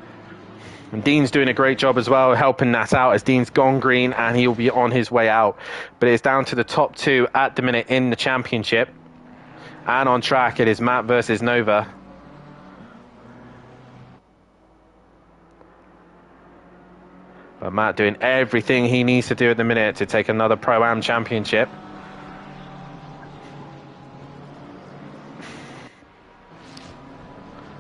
And Dean's doing a great job as well, helping that out, as Dean's gone green and he'll be on his way out. But it's down to the top 2 at the minute in the championship. And on track, it is Matt versus Nova. But Matt doing everything he needs to do at the minute to take another Pro-Am championship.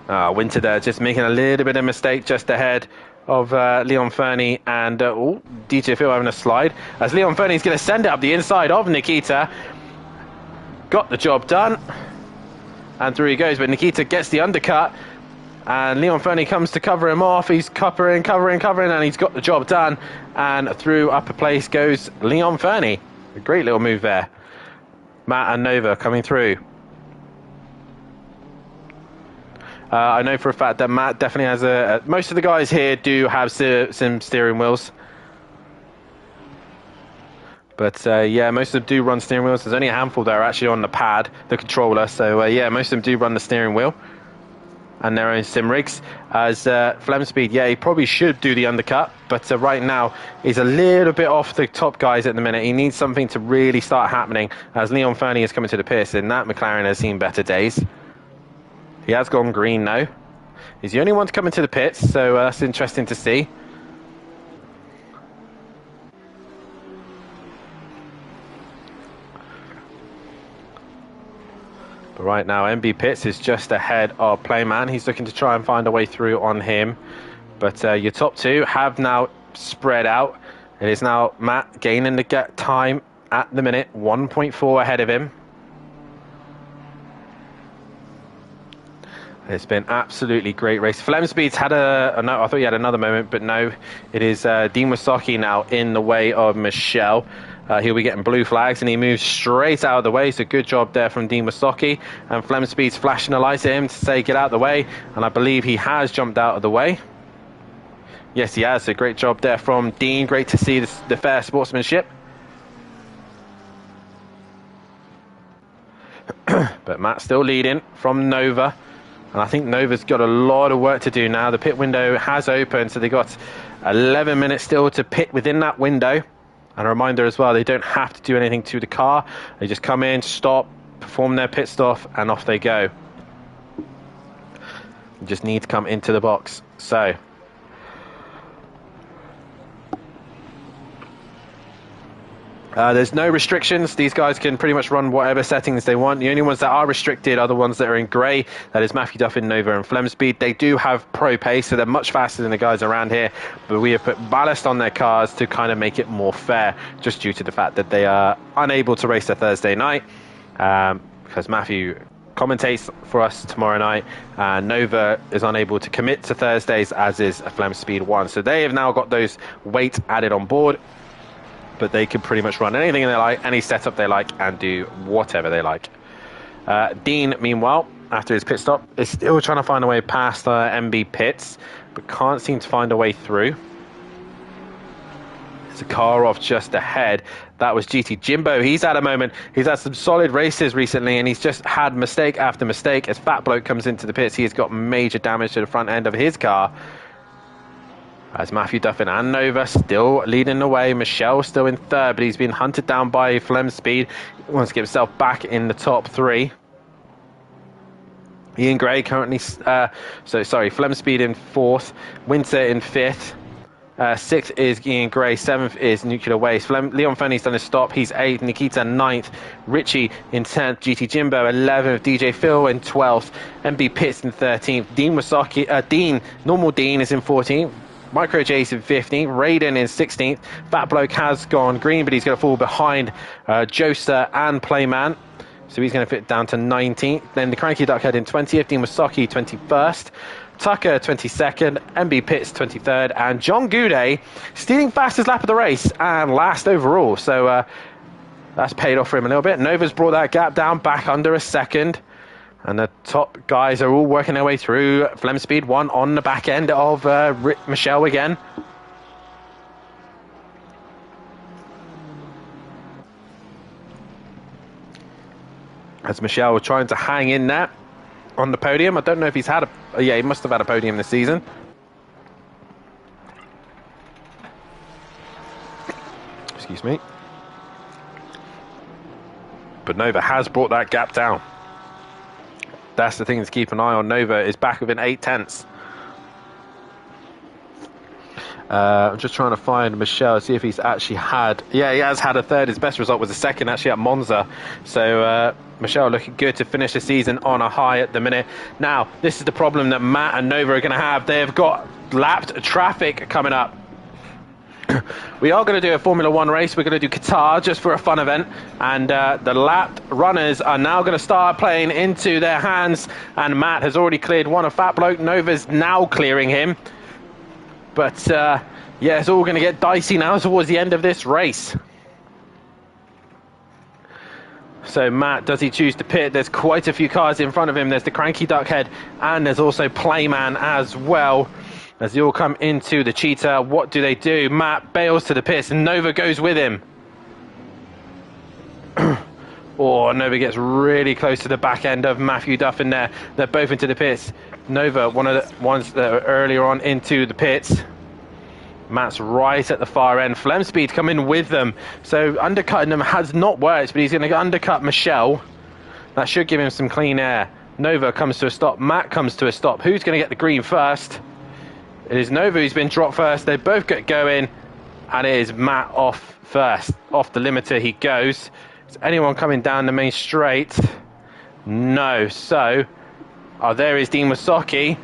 Winter there just making a little bit of mistake just ahead of Leon Fernie, and DJ Phil having a slide as Leon Fernie's going to send it up the inside of Nikita. got the job done. And through he goes, but Nikita gets the undercut. And Leon Fernie comes to cover him off. He's covering, and he's got the job done. And through upper place goes Leon Fernie. A great little move there. Matt and Nova coming through. I know for a fact that Matt definitely has most of the guys here do have some steering wheels. But yeah, most of them do run steering wheels. There's only a handful that are actually on the pad, the controller. So yeah, most of them do run the steering wheel and their own sim rigs. As Flemspeed, yeah, he probably should do the undercut, but right now he's a little bit off the top guys at the minute. He needs something to really start happening as Leon Fernie is coming to the pits, and that McLaren has seen better days. He has gone green now. He's the only one to come into the pits, so that's interesting to see. But right now, MB Pitts is just ahead of Playman. He's looking to try and find a way through on him. But your top two have now spread out. It is now Matt gaining the time at the minute, 1.4 ahead of him. It's been absolutely great race. Flemspeed's had no, I thought he had another moment, but no. It is Dean Wasaki now in the way of Michelle. He'll be getting blue flags, and he moves straight out of the way. So good job there from Dean Wasaki. And Flemspeed's flashing a light at him to say get out of the way. And I believe he has jumped out of the way. Yes, he has. So great job there from Dean. Great to see the fair sportsmanship. But Matt's still leading from Nova. And I think Nova's got a lot of work to do now. The pit window has opened, so they've got 11 minutes still to pit within that window. And a reminder as well, they don't have to do anything to the car. They just come in, stop, perform their pit stop, and off they go. You just need to come into the box. So there's no restrictions. These guys can pretty much run whatever settings they want. The only ones that are restricted are the ones that are in grey. That is Matthew Duffin, Nova and Flemspeed. They do have pro pace, so they're much faster than the guys around here. But we have put ballast on their cars to kind of make it more fair, just due to the fact that they are unable to race a Thursday night. Because Matthew commentates for us tomorrow night. Nova is unable to commit to Thursdays, as is Flemspeed 1. So they have now got those weight added on board. But they can pretty much run anything they like, any setup they like, and do whatever they like. Dean, meanwhile, after his pit stop, is still trying to find a way past MB Pitts, but can't seem to find a way through. There's a car off just ahead. That was GT Jimbo. He's had a moment. He's had some solid races recently, and he's just had mistake after mistake. As Fat Bloke comes into the pits, he's got major damage to the front end of his car. As Matthew Duffin and Nova still leading the way. Michelle still in third, but he's been hunted down by Flemspeed. He wants to get himself back in the top three. Ian Gray currently, Flemspeed in fourth. Winter in fifth. Sixth is Ian Gray. Seventh is Nuclear Waste. Leon Fernie's done his stop. He's eighth. Nikita ninth. Richie in 10th. GT Jimbo 11th. DJ Phil in 12th. MB Pitts in 13th. Dean Wasaki, Normal Dean is in 14th. Micro J's in 15th, Raiden in 16th. Fat Bloke has gone green, but he's going to fall behind Joester and Playman. So he's going to fit down to 19th. Then the Cranky Duckhead in 20th, Dean Wasaki 21st, Tucker 22nd, MB Pitts 23rd, and John Goudet stealing fastest lap of the race and last overall. So that's paid off for him a little bit. Nova's brought that gap down back under a second. And the top guys are all working their way through. Flemspeed 1 on the back end of Michelle again. As Michelle was trying to hang in there on the podium. I don't know if he's had yeah, he must have had a podium this season. Excuse me. But Nova has brought that gap down. That's the thing to keep an eye on. Nova is back within 8 tenths. I'm just trying to find Michelle, see if he's actually had... Yeah, he has had a third. His best result was a second, actually, at Monza. So, Michelle looking good to finish the season on a high at the minute. Now, this is the problem that Matt and Nova are going to have. They've got lapped traffic coming up. We are going to do a Formula 1 race. We're going to do Qatar just for a fun event. And the lap runners are now going to start playing into their hands. And Matt has already cleared one of Fat Bloke. Nova's now clearing him. But, yeah, it's all going to get dicey now towards the end of this race. So Matt, does he choose to pit? There's quite a few cars in front of him. There's the Cranky Duckhead, and there's also Playman as well. As they all come into the Cheetah, what do? Matt bails to the pits, and Nova goes with him. Oh, Nova gets really close to the back end of Matthew Duff in there. They're both into the pits. Nova, one of the ones that are earlier on into the pits. Matt's right at the far end. Flemspeed come in with them. So undercutting them has not worked, but he's going to undercut Michelle. That should give him some clean air. Nova comes to a stop. Matt comes to a stop. Who's going to get the green first? It is Nova who's been dropped first. They both get going. And it is Matt off first. Off the limiter he goes. Is anyone coming down the main straight? No. So, there is Dean Wasocki.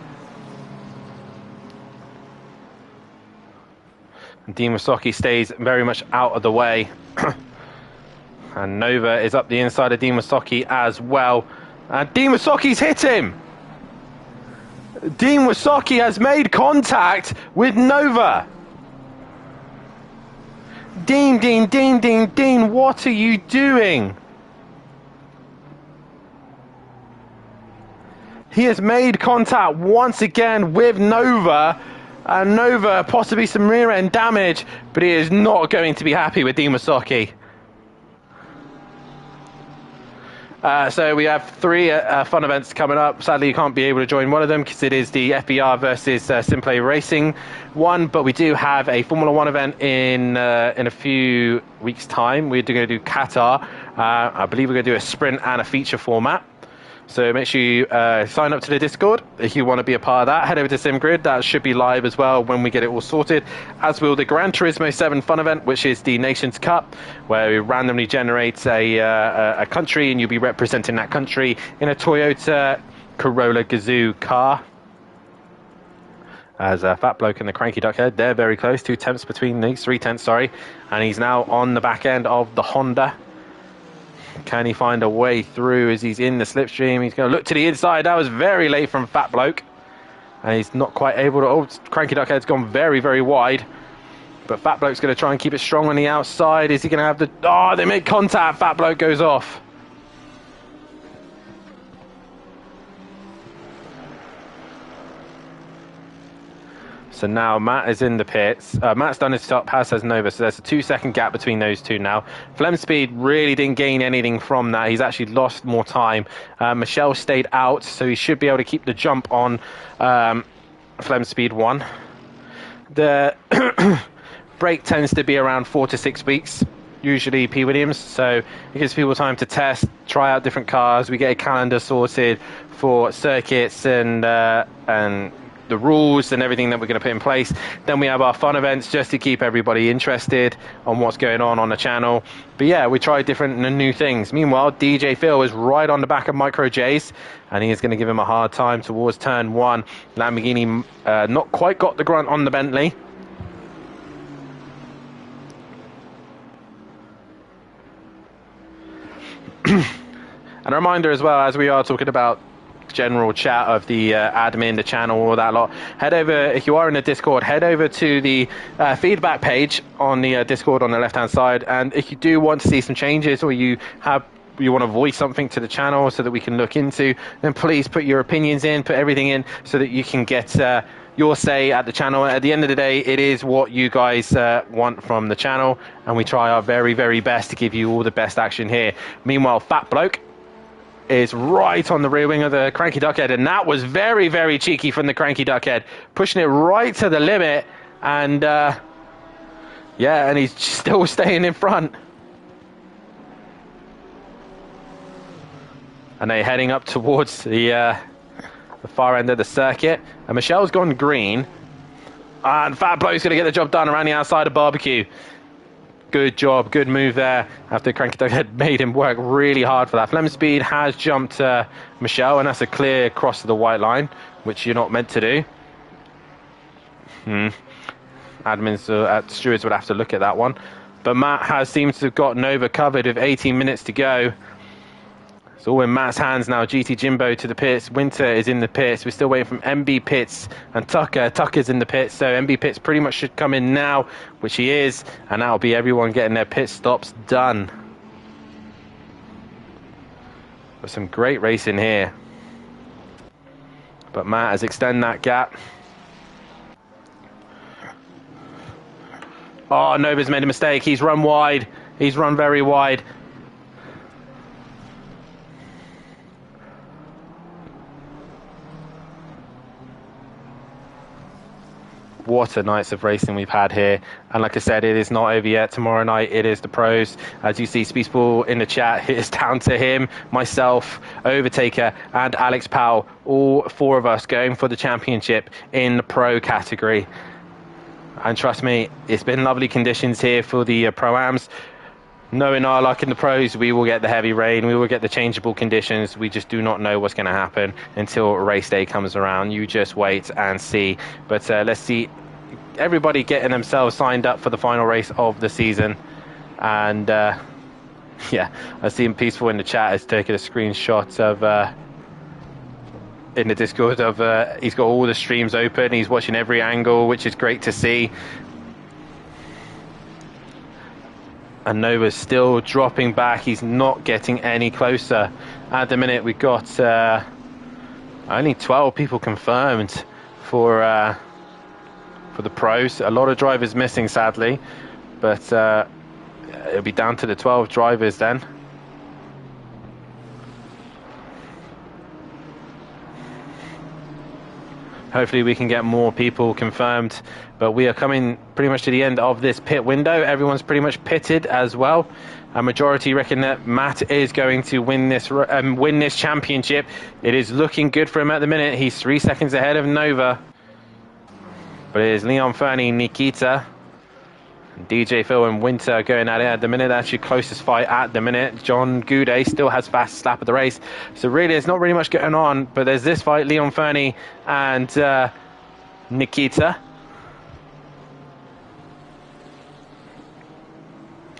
Dean Wasocki stays very much out of the way. And Nova is up the inside of Dean Wasocki as well. And Dean Wasocki's hit him! Dean Wasocki has made contact with Nova! Dean, what are you doing? He has made contact once again with Nova. And Nova, possibly some rear end damage, but he is not going to be happy with Dean Wasocki. So we have three fun events coming up. Sadly, you can't be able to join one of them because it is the FBR versus Simplay Racing one. But we do have a Formula 1 event in a few weeks' time. We're going to do Qatar. I believe we're going to do a sprint and a feature format. So make sure you sign up to the Discord if you want to be a part of that. Head over to SimGrid. That should be live as well when we get it all sorted. As will the Gran Turismo 7 fun event, which is the Nations Cup, where we randomly generate a country and you'll be representing that country in a Toyota Corolla Gazoo car. As a Fat Bloke and the Cranky Duckhead, they're very close. 3 tenths between these. And he's now on the back end of the Honda. Can he find a way through as he's in the slipstream? He's going to look to the inside. That was very late from Fat Bloke. And he's not quite able to... Oh, Cranky Duckhead's gone very, very wide. But Fat Bloke's going to try and keep it strong on the outside. Is he going to have the... Oh, they make contact. Fat Bloke goes off. So now Matt is in the pits. Matt's done his stop, Paz has Nova, so there's a 2-second gap between those two now. Flemspeed really didn't gain anything from that. He's actually lost more time. Michelle stayed out, so he should be able to keep the jump on Flemspeed 1. The break tends to be around 4 to 6 weeks, usually P. Williams, so it gives people time to test, try out different cars. We get a calendar sorted for circuits and the rules and everything that we're going to put in place. Then we have our fun events just to keep everybody interested on what's going on the channel. But yeah, we try different and new things. Meanwhile, DJ Phil is right on the back of Micro J's, and he is going to give him a hard time towards turn 1. Lamborghini not quite got the grunt on the Bentley. And a reminder as well, as we are talking about general chat of the admin, the channel, all that lot, head over, if you are in the Discord, head over to the feedback page on the Discord on the left hand side, and if you do want to see some changes, or you want to voice something to the channel so that we can look into, then please put your opinions in, put everything in so that you can get your say at the channel. At the end of the day, it is what you guys want from the channel, and we try our very, very best to give you all the best action here. Meanwhile, Fat Bloke is right on the rear wing of the Cranky Duckhead, and that was very, very cheeky from the Cranky Duckhead, pushing it right to the limit, and yeah, and he's still staying in front. And they're heading up towards the far end of the circuit, and Michelle's gone green, and Fat Bloke's going to get the job done around the outside of Barbecue. Good job, good move there after Cranky Duckhead made him work really hard for that. Flemspeed has jumped Michelle, and that's a clear cross to the white line, which you're not meant to do. And Admins at stewards would have to look at that one. But Matt seems to have got Nova covered with 18 minutes to go. It's all in Matt's hands now. GT Jimbo to the pits. Winter is in the pits. We're still waiting from MB Pits and Tucker. Tucker's in the pits, so MB Pits pretty much should come in now, which he is, and that'll be everyone getting their pit stops done. With some great racing here. But Matt has extended that gap. Oh, Nova's made a mistake. He's run wide. He's run very wide. What a nights of racing we've had here. And like I said, it is not over yet. Tomorrow night it is the pros. As you see, Speedball in the chat, it's down to him, myself, Overtaker and Alex Powell, all four of us going for the championship in the pro category. And trust me, it's been lovely conditions here for the Pro-Ams. Knowing our luck in the pros, we will get the heavy rain, we will get the changeable conditions. We just do not know what's going to happen until race day comes around. You just wait and see. But let's see everybody getting themselves signed up for the final race of the season. And yeah, I see him Peaceful in the chat has taken a screenshot of in the Discord of he's got all the streams open, he's watching every angle, which is great to see. And Nova's still dropping back. He's not getting any closer. At the minute, we've got only 12 people confirmed for the pros. A lot of drivers missing, sadly. But it'll be down to the 12 drivers then. Hopefully we can get more people confirmed, but we are coming pretty much to the end of this pit window. Everyone's pretty much pitted as well. A majority reckon that Matt is going to win this championship. It is looking good for him at the minute. He's 3 seconds ahead of Nova. But it is Leon Fernie, Nikita, DJ Phil and Winter going at it at the minute. That's your closest fight at the minute. John Goudet still has fast lap of the race. So really, there's not really much going on. But there's this fight, Leon Fernie and Nikita.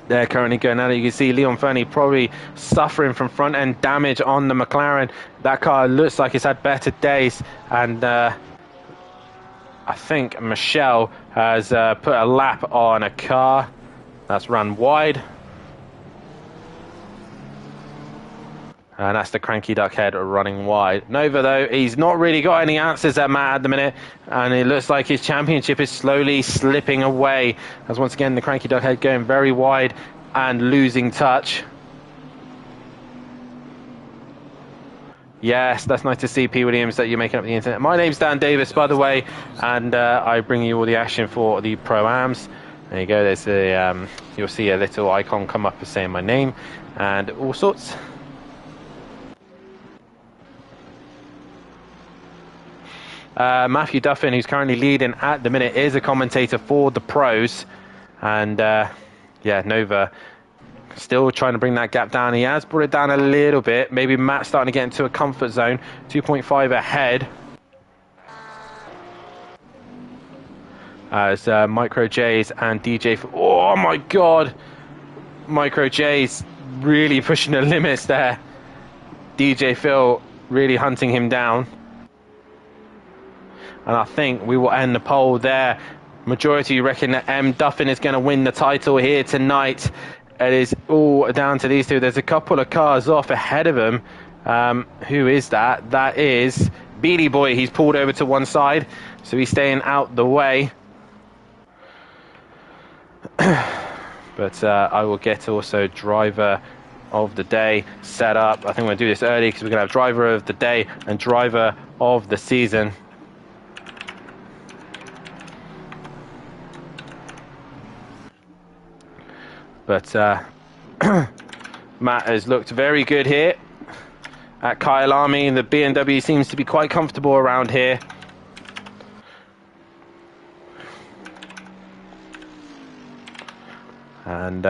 They're currently going at it. You can see Leon Fernie probably suffering from front end damage on the McLaren. That car looks like it's had better days. And I think Michelle has put a lap on a car that's run wide. And that's the Cranky Duck Head running wide. Nova, though, he's not really got any answers at Matt at the minute. And it looks like his championship is slowly slipping away. As once again, the Cranky Duck Head going very wide and losing touch. Yes, that's nice to see, P. Williams, that you're making up the internet. My name's Dan Davis, by the way, and I bring you all the action for the Pro-Ams. There you go, there's a, you'll see a little icon come up saying my name and all sorts. Matthew Duffin, who's currently leading at the minute, is a commentator for the pros. And yeah, Nova still trying to bring that gap down. He has brought it down a little bit. Maybe Matt's starting to get into a comfort zone. 2.5 ahead. As Micro J's and DJ... Oh my god! Micro J's really pushing the limits there. DJ Phil really hunting him down. And I think we will end the poll there. Majority reckon that M. Duffin is going to win the title here tonight. It is all down to these two. There's a couple of cars off ahead of him. Who is that? That is Beady Boy. He's pulled over to one side, so he's staying out the way. But I will get also driver of the day set up. I think we're going to do this early because we're going to have driver of the day and driver of the season. But Matt has looked very good here at Kyle Army. The BMW seems to be quite comfortable around here. And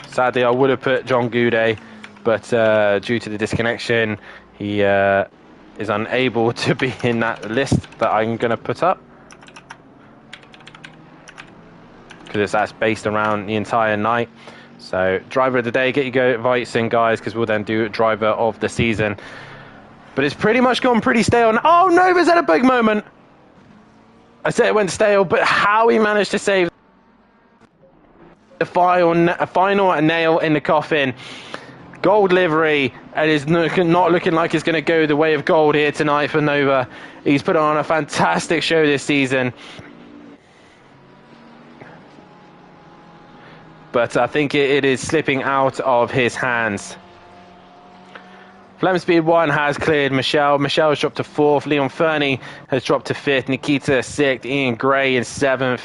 sadly, I would have put John Goudet, but due to the disconnection, he is unable to be in that list that I'm going to put up, because that's based around the entire night. So driver of the day, get your votes in, guys, because we'll then do driver of the season. But it's pretty much gone pretty stale. Oh no, there's had a big moment. I said it went stale, but how he managed to save the final nail in the coffin. Gold livery, and is not looking like it's going to go the way of gold here tonight for Nova. He's put on a fantastic show this season. But I think it is slipping out of his hands. Flem Speed 1 has cleared Michelle. Michelle's dropped to 4th. Leon Fernie has dropped to 5th. Nikita 6th. Ian Gray in 7th.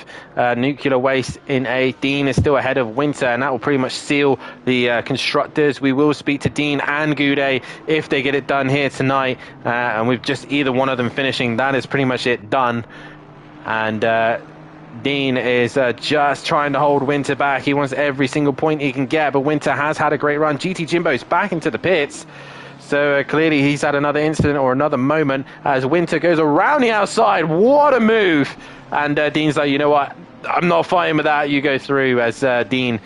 Nuclear Waste in 8th. Dean is still ahead of Winter, and that will pretty much seal the constructors. We will speak to Dean and Goudet if they get it done here tonight. And with just either one of them finishing, that is pretty much it done. And Dean is just trying to hold Winter back. He wants every single point he can get, but Winter has had a great run. GT Jimbo's back into the pits. So clearly he's had another incident or another moment as Winter goes around the outside. What a move. And Dean's like, you know what? I'm not fighting with that. You go through, as Dean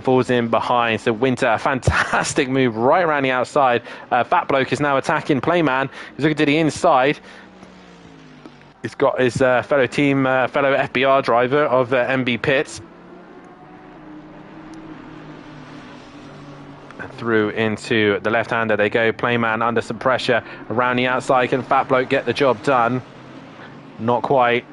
falls in behind. So Winter, a fantastic move right around the outside. Fat Bloke is now attacking Playman. He's looking to the inside. He's got his fellow FBR driver of MB Pits through into the left-hander. They go. Playman under some pressure around the outside. Can Fat Bloke get the job done? Not quite.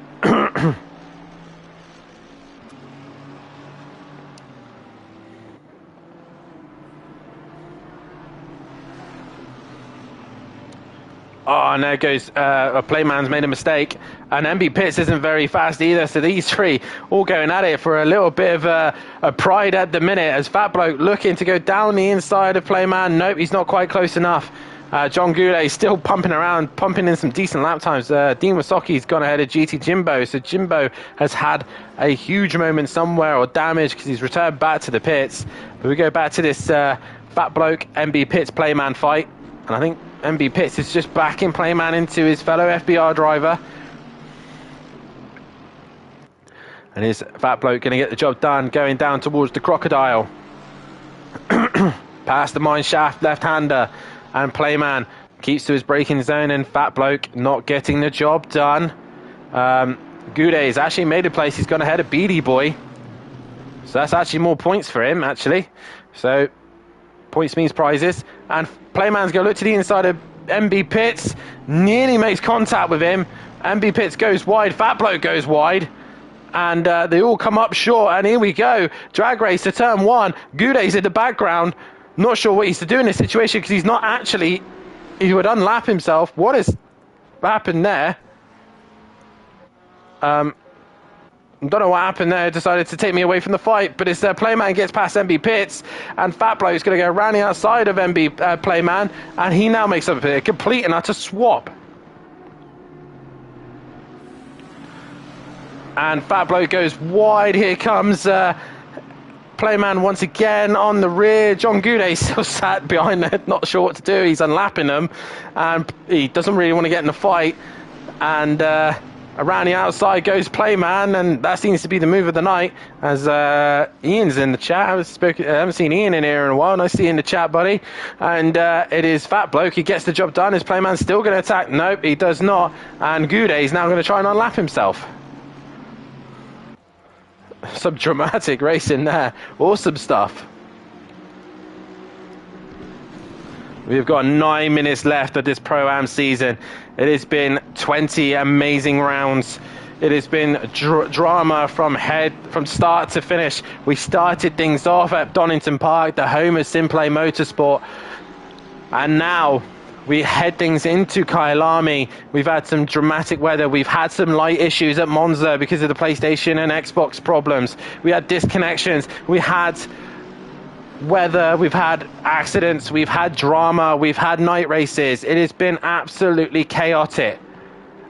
Oh, and there goes Playman's made a mistake, and MB Pitts isn't very fast either, so these three all going at it for a little bit of a pride at the minute, as Fat Bloke looking to go down the inside of Playman. Nope, he's not quite close enough. John Goulet still pumping around, pumping in some decent lap times. Dean Wasoki's gone ahead of GT Jimbo, so Jimbo has had a huge moment somewhere or damage because he's returned back to the pits. But we go back to this Fat Bloke MB Pitts Playman fight, and I think MB Pitts is just backing Playman into his fellow FBR driver. And is Fat Bloke going to get the job done, going down towards the Crocodile. Past the mine shaft, left-hander, and Playman keeps to his braking zone, and Fat Bloke not getting the job done. Goudet has actually made a place. He's gone ahead of Beady Boy. So that's actually more points for him, actually. So points means prizes. And Playman's going to look to the inside of MB Pitts. Nearly makes contact with him. MB Pitts goes wide. Fat Bloke goes wide. And they all come up short. And here we go. Drag race to turn 1. Goudet's in the background. Not sure what he's to do in this situation because he's not actually... He would unlap himself. What has happened there? Don't know what happened there. Decided to take me away from the fight, but it's Playman gets past MB Pitts, and Fat Bloke's going to go around the outside of MB Playman, and he now makes up a complete and utter swap. And Fat Bloke goes wide. Here comes Playman once again on the rear. John Goudet still sat behind there, not sure what to do. He's unlapping them, and he doesn't really want to get in the fight. And around the outside goes Playman, and that seems to be the move of the night. As Ian's in the chat, I haven't seen Ian in here in a while. Nice to see you in the chat, buddy. And it is Fat Bloke. He gets the job done. Is Playman still going to attack? Nope, he does not. And Goudet is now going to try and unlap himself. Some dramatic racing there. Awesome stuff. We've got 9 minutes left of this Pro-Am season. It has been 20 amazing rounds. It has been drama from start to finish. We started things off at Donington Park, the home of Simplay Motorsport. And now we head things into Kyalami. We've had some dramatic weather. We've had some light issues at Monza because of the PlayStation and Xbox problems. We had disconnections. We had weather, we've had accidents, we've had drama, we've had night races. It has been absolutely chaotic.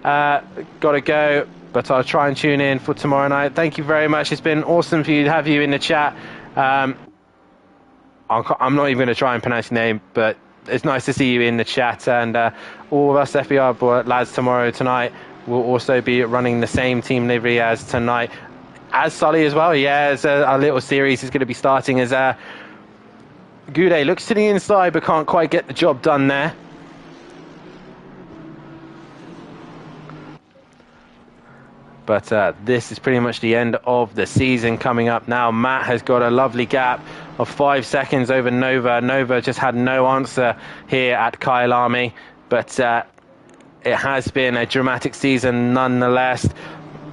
Gotta go, but I'll try and tune in for tomorrow night. Thank you very much. It's been awesome for you to have you in the chat. I'm not even going to try and pronounce your name, but it's nice to see you in the chat, and all of us FBR lads tonight will also be running the same team livery as tonight, as Sully as well. Yeah, as our little series is going to be starting as Goudet looks to the inside but can't quite get the job done there. But this is pretty much the end of the season coming up now. Matt has got a lovely gap of 5 seconds over Nova. Nova just had no answer here at Kyalami, but it has been a dramatic season nonetheless.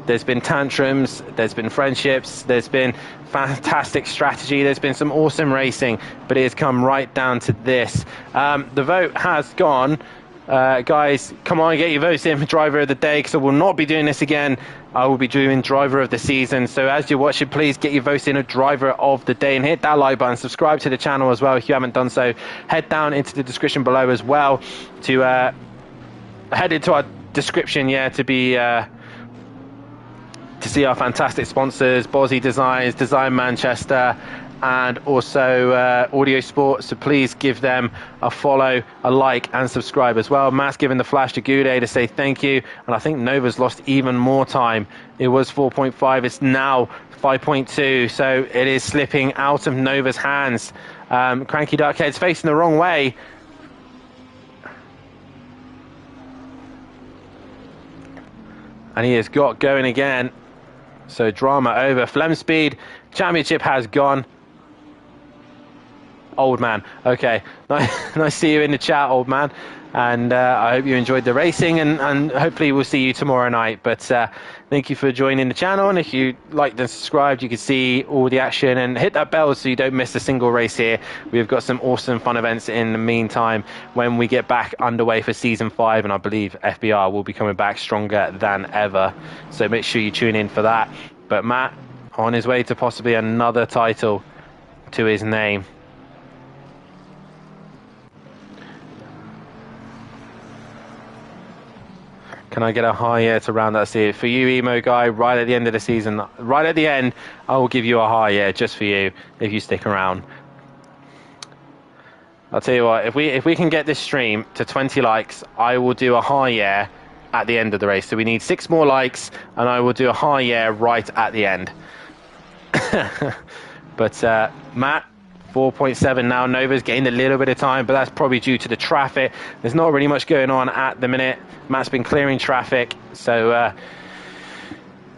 There's been tantrums, there's been friendships, there's been fantastic strategy, there's been some awesome racing, but it has come right down to this. The vote has gone. Guys, come on, get your votes in for driver of the day, because I will not be doing this again. I will be doing driver of the season. So as you're watching, please get your votes in a driver of the day and hit that like button. Subscribe to the channel as well if you haven't done so. Head down into the description below as well to head into our description, to see our fantastic sponsors, Bozzy Designs, Design Manchester, and also Audio Sport. So please give them a follow, a like, and subscribe as well. Matt's given the flash to Goudet to say thank you, and I think Nova's lost even more time. It was 4.5, it's now 5.2, so it is slipping out of Nova's hands. Cranky Duckhead's facing the wrong way. And he has got going again. So drama over. Flem Speed Championship has gone. Old man. Okay. Nice to see you in the chat, old man. And I hope you enjoyed the racing, and hopefully we'll see you tomorrow night. But thank you for joining the channel, and if you liked and subscribed, you can see all the action, and hit that bell so you don't miss a single race here. We've got some awesome fun events in the meantime when we get back underway for season 5, and I believe FBR will be coming back stronger than ever. So make sure you tune in for that. But Matt, on his way to possibly another title to his name. Can I get a high yeah to round that series? For you, Emo Guy, right at the end of the season, right at the end, I will give you a high yeah just for you if you stick around. I'll tell you what, if we can get this stream to 20 likes, I will do a high yeah at the end of the race. So we need 6 more likes, and I will do a high yeah right at the end. But Matt, 4.7 now. Nova's gained a little bit of time, but that's probably due to the traffic. There's not really much going on at the minute. Matt's been clearing traffic, so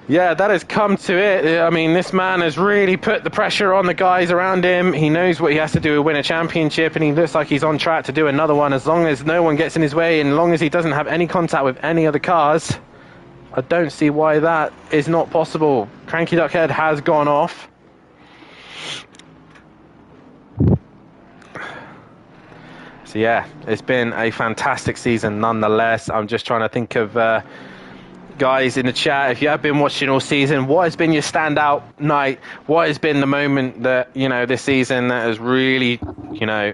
yeah, that has come to it. I mean, this man has really put the pressure on the guys around him. He knows what he has to do to win a championship, and he looks like he's on track to do another one, as long as no one gets in his way, and as long as he doesn't have any contact with any other cars. I don't see why that is not possible. Cranky Duckhead has gone off. So yeah, it's been a fantastic season nonetheless. I'm just trying to think of guys in the chat, if you have been watching all season, what has been your standout night? What has been the moment that, you know, this season that has really, you know,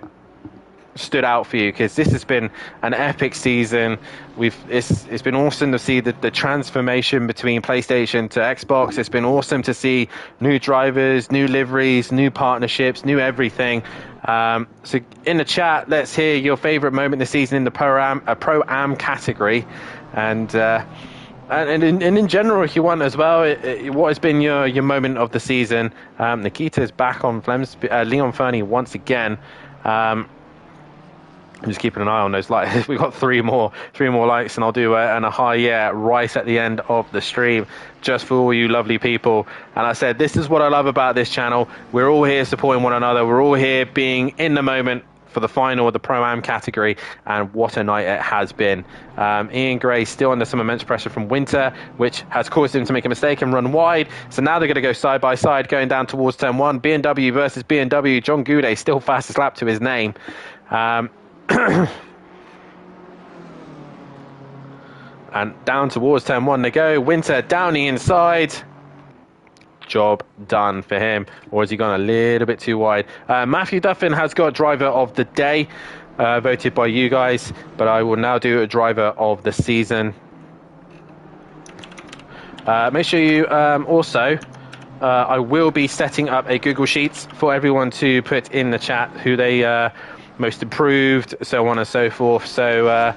stood out for you? Because this has been an epic season. It's been awesome to see the transformation between PlayStation to Xbox. It's been awesome to see new drivers, new liveries, new partnerships, new everything. So in the chat, let's hear your favorite moment this season in the Pro-Am category, and in general, if you want as well, what has been your moment of the season? Nikita's back on Leon Fernie once again. I'm just keeping an eye on those likes. We've got three more likes, and I'll do a high yeah right at the end of the stream, just for all you lovely people. And I said, this is what I love about this channel. We're all here supporting one another. We're all here being in the moment for the final of the Pro-Am category, and what a night it has been. Ian Gray still under some immense pressure from Winter, which has caused him to make a mistake and run wide. So now they're going to go side by side, going down towards turn 1. BMW versus BMW. John Goudet still fastest lap to his name. And down towards turn 1 they go. Winter down the inside. Job done for him. Or has he gone a little bit too wide? Matthew Duffin has got driver of the day, voted by you guys, but I will now do a driver of the season. Make sure you also I will be setting up a Google Sheets for everyone to put in the chat who they most improved, so on and so forth. So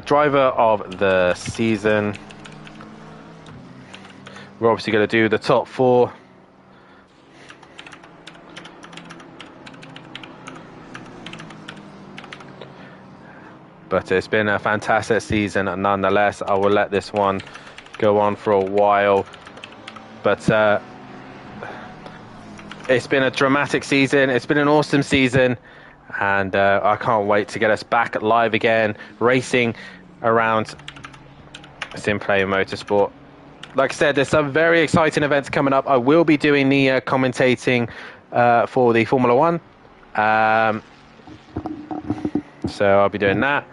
driver of the season, we're obviously going to do the top 4. But it's been a fantastic season nonetheless. I will let this one go on for a while. But it's been a dramatic season. It's been an awesome season. And I can't wait to get us back live again, racing around Simplay Motorsport. Like I said, there's some very exciting events coming up. I will be doing the commentating for the Formula 1. So I'll be doing that.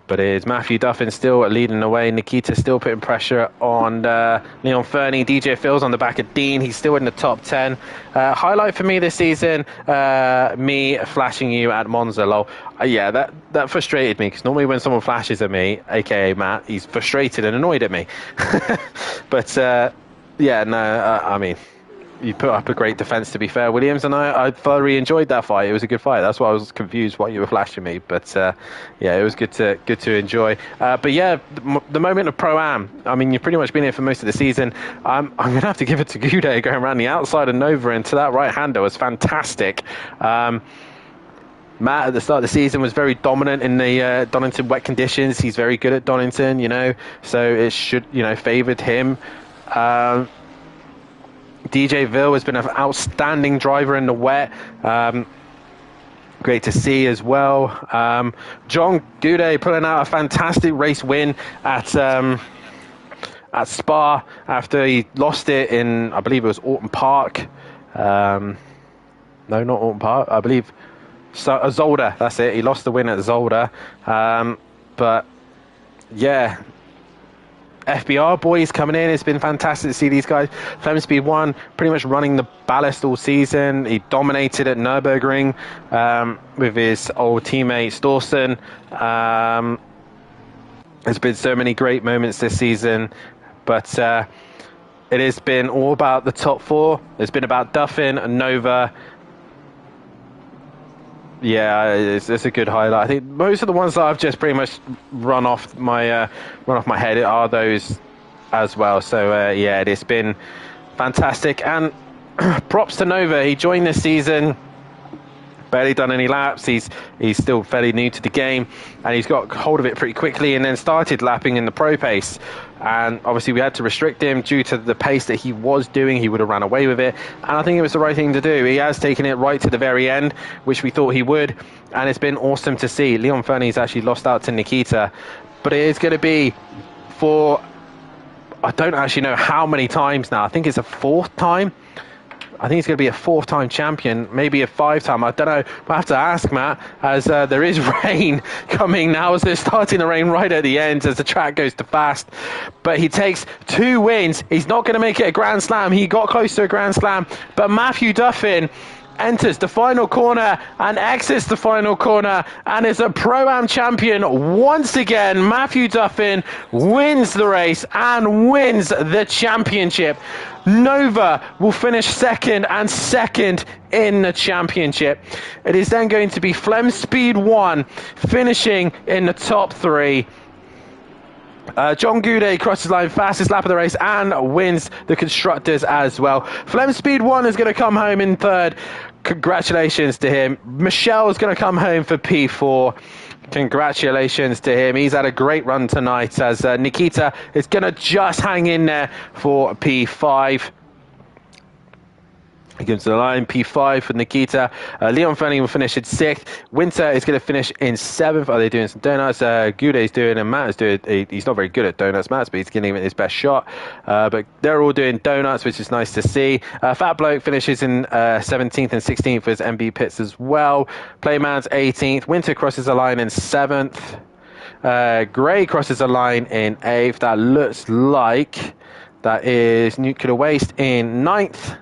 But it's Matthew Duffin still leading the way. Nikita still putting pressure on Leon Fernie. DJ Phil's on the back of Dean. He's still in the top 10. Highlight for me this season, me flashing you at Monza. Lol. Yeah, that frustrated me, because normally when someone flashes at me, aka Matt, he's frustrated and annoyed at me. But yeah, no, I mean, you put up a great defense, to be fair, Williams, and I thoroughly enjoyed that fight. It was a good fight. That's why I was confused why you were flashing me. But yeah, it was good to enjoy. But yeah, the moment of Pro-Am, I mean, you've pretty much been here for most of the season. I'm going to have to give it to Goudet going around the outside of Nova into that right-hander was fantastic. Matt at the start of the season was very dominant in the Donington wet conditions. He's very good at Donington, so it should, favoured him. DJ Ville has been an outstanding driver in the wet. Great to see as well. John Goudet pulling out a fantastic race win at Spa after he lost it in, I believe it was Orton Park. No, not Orton Park. I believe Zolder. That's it. He lost the win at Zolder. But yeah. FBR boys coming in. It's been fantastic to see these guys. Flem Speed 1 pretty much running the ballast all season. He dominated at Nürburgring with his old teammate Storsen. There's been so many great moments this season, but it has been all about the top 4. It's been about Duffin and Nova. Yeah, it's a good highlight. I think most of the ones that I've just pretty much run off my head are those as well. So yeah, it's been fantastic, and props to Nova. He joined this season, barely done any laps. He's still fairly new to the game, and he's got hold of it pretty quickly, and then started lapping in the pro pace. And obviously we had to restrict him due to the pace that he was doing. He would have ran away with it, and I think it was the right thing to do. He has taken it right to the very end, which we thought he would, and it's been awesome to see. Leon Fernie's actually lost out to Nikita, but it is going to be for, I don't actually know how many times now. I think it's a 4th time. I think he's going to be a 4th-time champion, maybe a 5-time. I don't know. I'll have to ask Matt, as there is rain coming now. So it's starting to rain right at the end as the track goes to fast. But he takes 2 wins. He's not going to make it a Grand Slam. He got close to a Grand Slam. But Matthew Duffin enters the final corner and exits the final corner and is a Pro-Am champion once again. Matthew Duffin wins the race and wins the championship. Nova will finish second in the championship. It is then going to be Flem Speed 1 finishing in the top 3. John Goudet crosses the line, fastest lap of the race, and wins the constructors as well. Flem Speed 1 is going to come home in 3rd. Congratulations to him. Michelle is going to come home for P4. Congratulations to him. He's had a great run tonight, as Nikita is going to just hang in there for P5. He comes to the line, P5 for Nikita. Leon Fernie will finish in 6th. Winter is going to finish in 7th. Are they doing some donuts? Goudet's doing, and Matt is doing. He's not very good at donuts, Matt, but he's giving it his best shot. But they're all doing donuts, which is nice to see. Fat Bloke finishes in 17th and 16th as MB Pits as well. Playman's 18th. Winter crosses the line in 7th. Gray crosses the line in 8th. That looks like that is Nuclear Waste in 9th.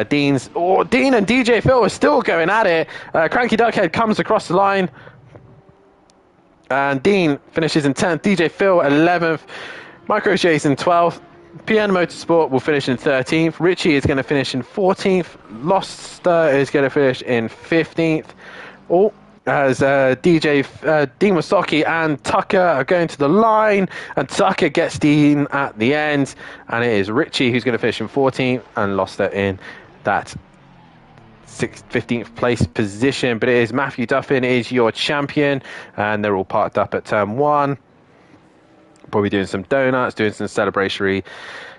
Dean and DJ Phil are still going at it. Cranky Duckhead comes across the line. And Dean finishes in 10th. DJ Phil 11th. Micro Jason 12th. PN Motorsport will finish in 13th. Richie is going to finish in 14th. Loster is going to finish in 15th. Oh, as DJ Dean Wasocki and Tucker are going to the line, and Tucker gets Dean at the end, and it is Richie who's going to finish in 14th and Loster in that 15th place position. But it is Matthew Duffin is your champion, and they're all parked up at turn 1. Probably doing some donuts, doing some celebratory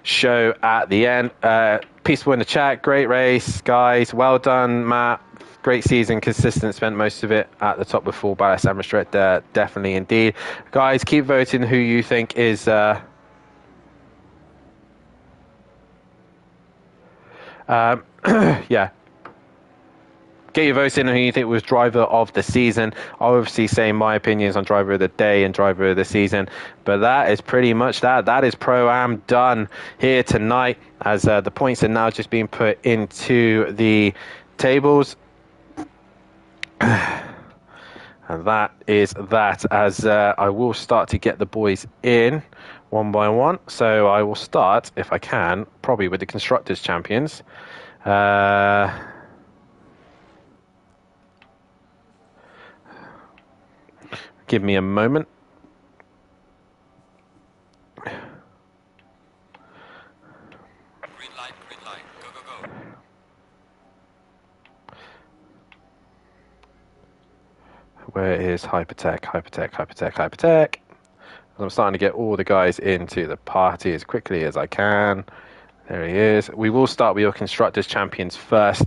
show at the end. Peaceful in the chat. Great race, guys. Well done, Matt. Great season, consistent. Spent most of it at the top before Ballast and Restrict. Definitely, indeed. Guys, keep voting who you think is... yeah. Get your votes in on who you think was driver of the season. I'll obviously say my opinions on driver of the day and driver of the season, but that is pretty much that. That is Pro-Am done here tonight, as the points are now just being put into the tables. And that is that, as I will start to get the boys in one by one. So I will start, if I can, probably with the Constructors' Champions. Give me a moment. Green light, go, go, go. Where is Hypertech? I'm starting to get all the guys into the party as quickly as I can. There he is. We will start with your Constructors' Champions first.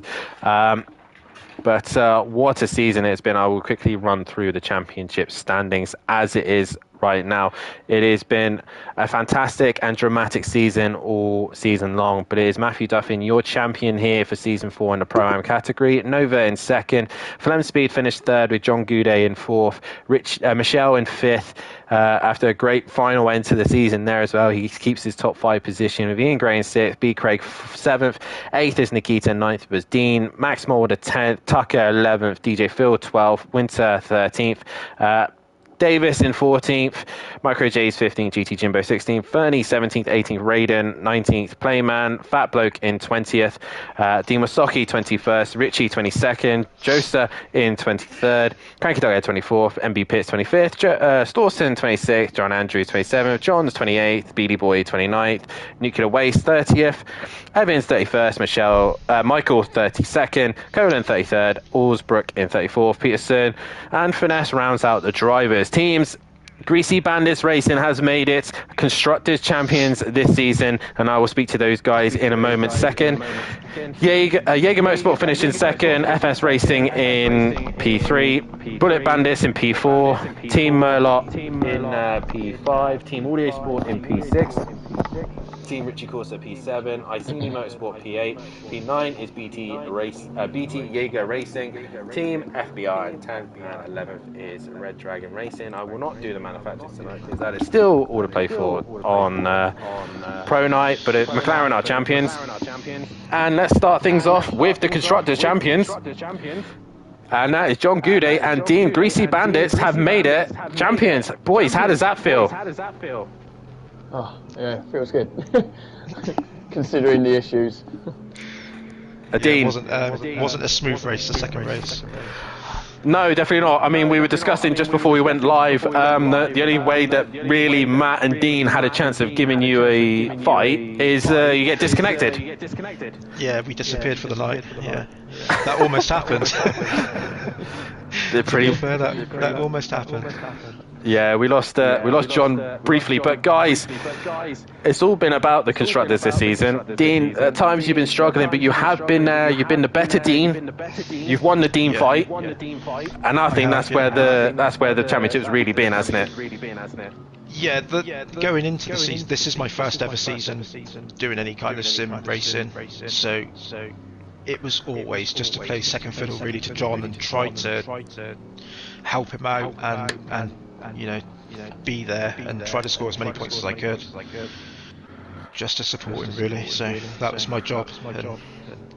But what a season it's been. I will quickly run through the championship standings as it is right now. It has been a fantastic and dramatic season all season long, but it is Matthew Duffin, your champion here for season 4 in the Pro-Am category. Nova in 2nd. Flem Speed finished 3rd with John Goudet in 4th. Michelle in 5th. After a great final end to the season there as well, he keeps his top 5 position with Ian Gray in 6th, B. Craig 7th, 8th is Nikita, 9th was Dean, Max Mulder 10th, Tucker 11th, DJ Phil 12th, Winter 13th, Davis in 14th, Micro J's 15th, GT Jimbo 16th, Fernie 17th, 18th, Raiden 19th, Playman, Fat Bloke in 20th, Dean Wasocki 21st, Richie 22nd, Josa in 23rd, Cranky Dog 24th, MB Pitts 25th, Stawson 26th, John Andrews 27th, John's 28th, Beady Boy 29th, Nuclear Waste 30th, Evans 31st, Michael 32nd, Colin 33rd, Allsbrook in 34th, Peterson, and Finesse rounds out the drivers. Teams, Greasy Bandits Racing has made it Constructors Champions this season, and I will speak to those guys in a moment. Second, Jaeger Motorsport finished in 2nd, FS Racing in P3, Bullet Bandits in P4, Team Merlot in P5, Team Audio Sport in P6, Team Richie Corsa P7, Iceni Motorsport P8, P9 is BT Jaeger Racing, Team FBI in 10th, and 11th is Red Dragon Racing. I will not do the manufacturers tonight because that is still all to play for on Pro Night, but McLaren are champions. And let's start things off with the Constructors Champions. And that is John Goudet and Dean. Greasy Bandits have made it champions. Boys, how does that feel? Oh, yeah, feels good. Considering the issues. Dean. It wasn't a smooth race, the second race. No, definitely not. I mean, we were discussing just before we went live, the only way that really Matt and Dean had a chance of giving you a fight is you get disconnected. Yeah, we disappeared for the night. Yeah, that almost happened. That almost happened. Yeah, we lost John briefly, but guys, it's all been about the Constructors this season. Dean, at times you've been struggling, but you have been there. You've been the better Dean. You've won the Dean fight, and I think that's where the championship's really been, hasn't it? Yeah, going into the season, this is my first ever season doing any kind of sim racing, so it was always just to play second fiddle really to John and try to help him out and you know, be there and try to score as many points as I could, just to support him really. So that was my job.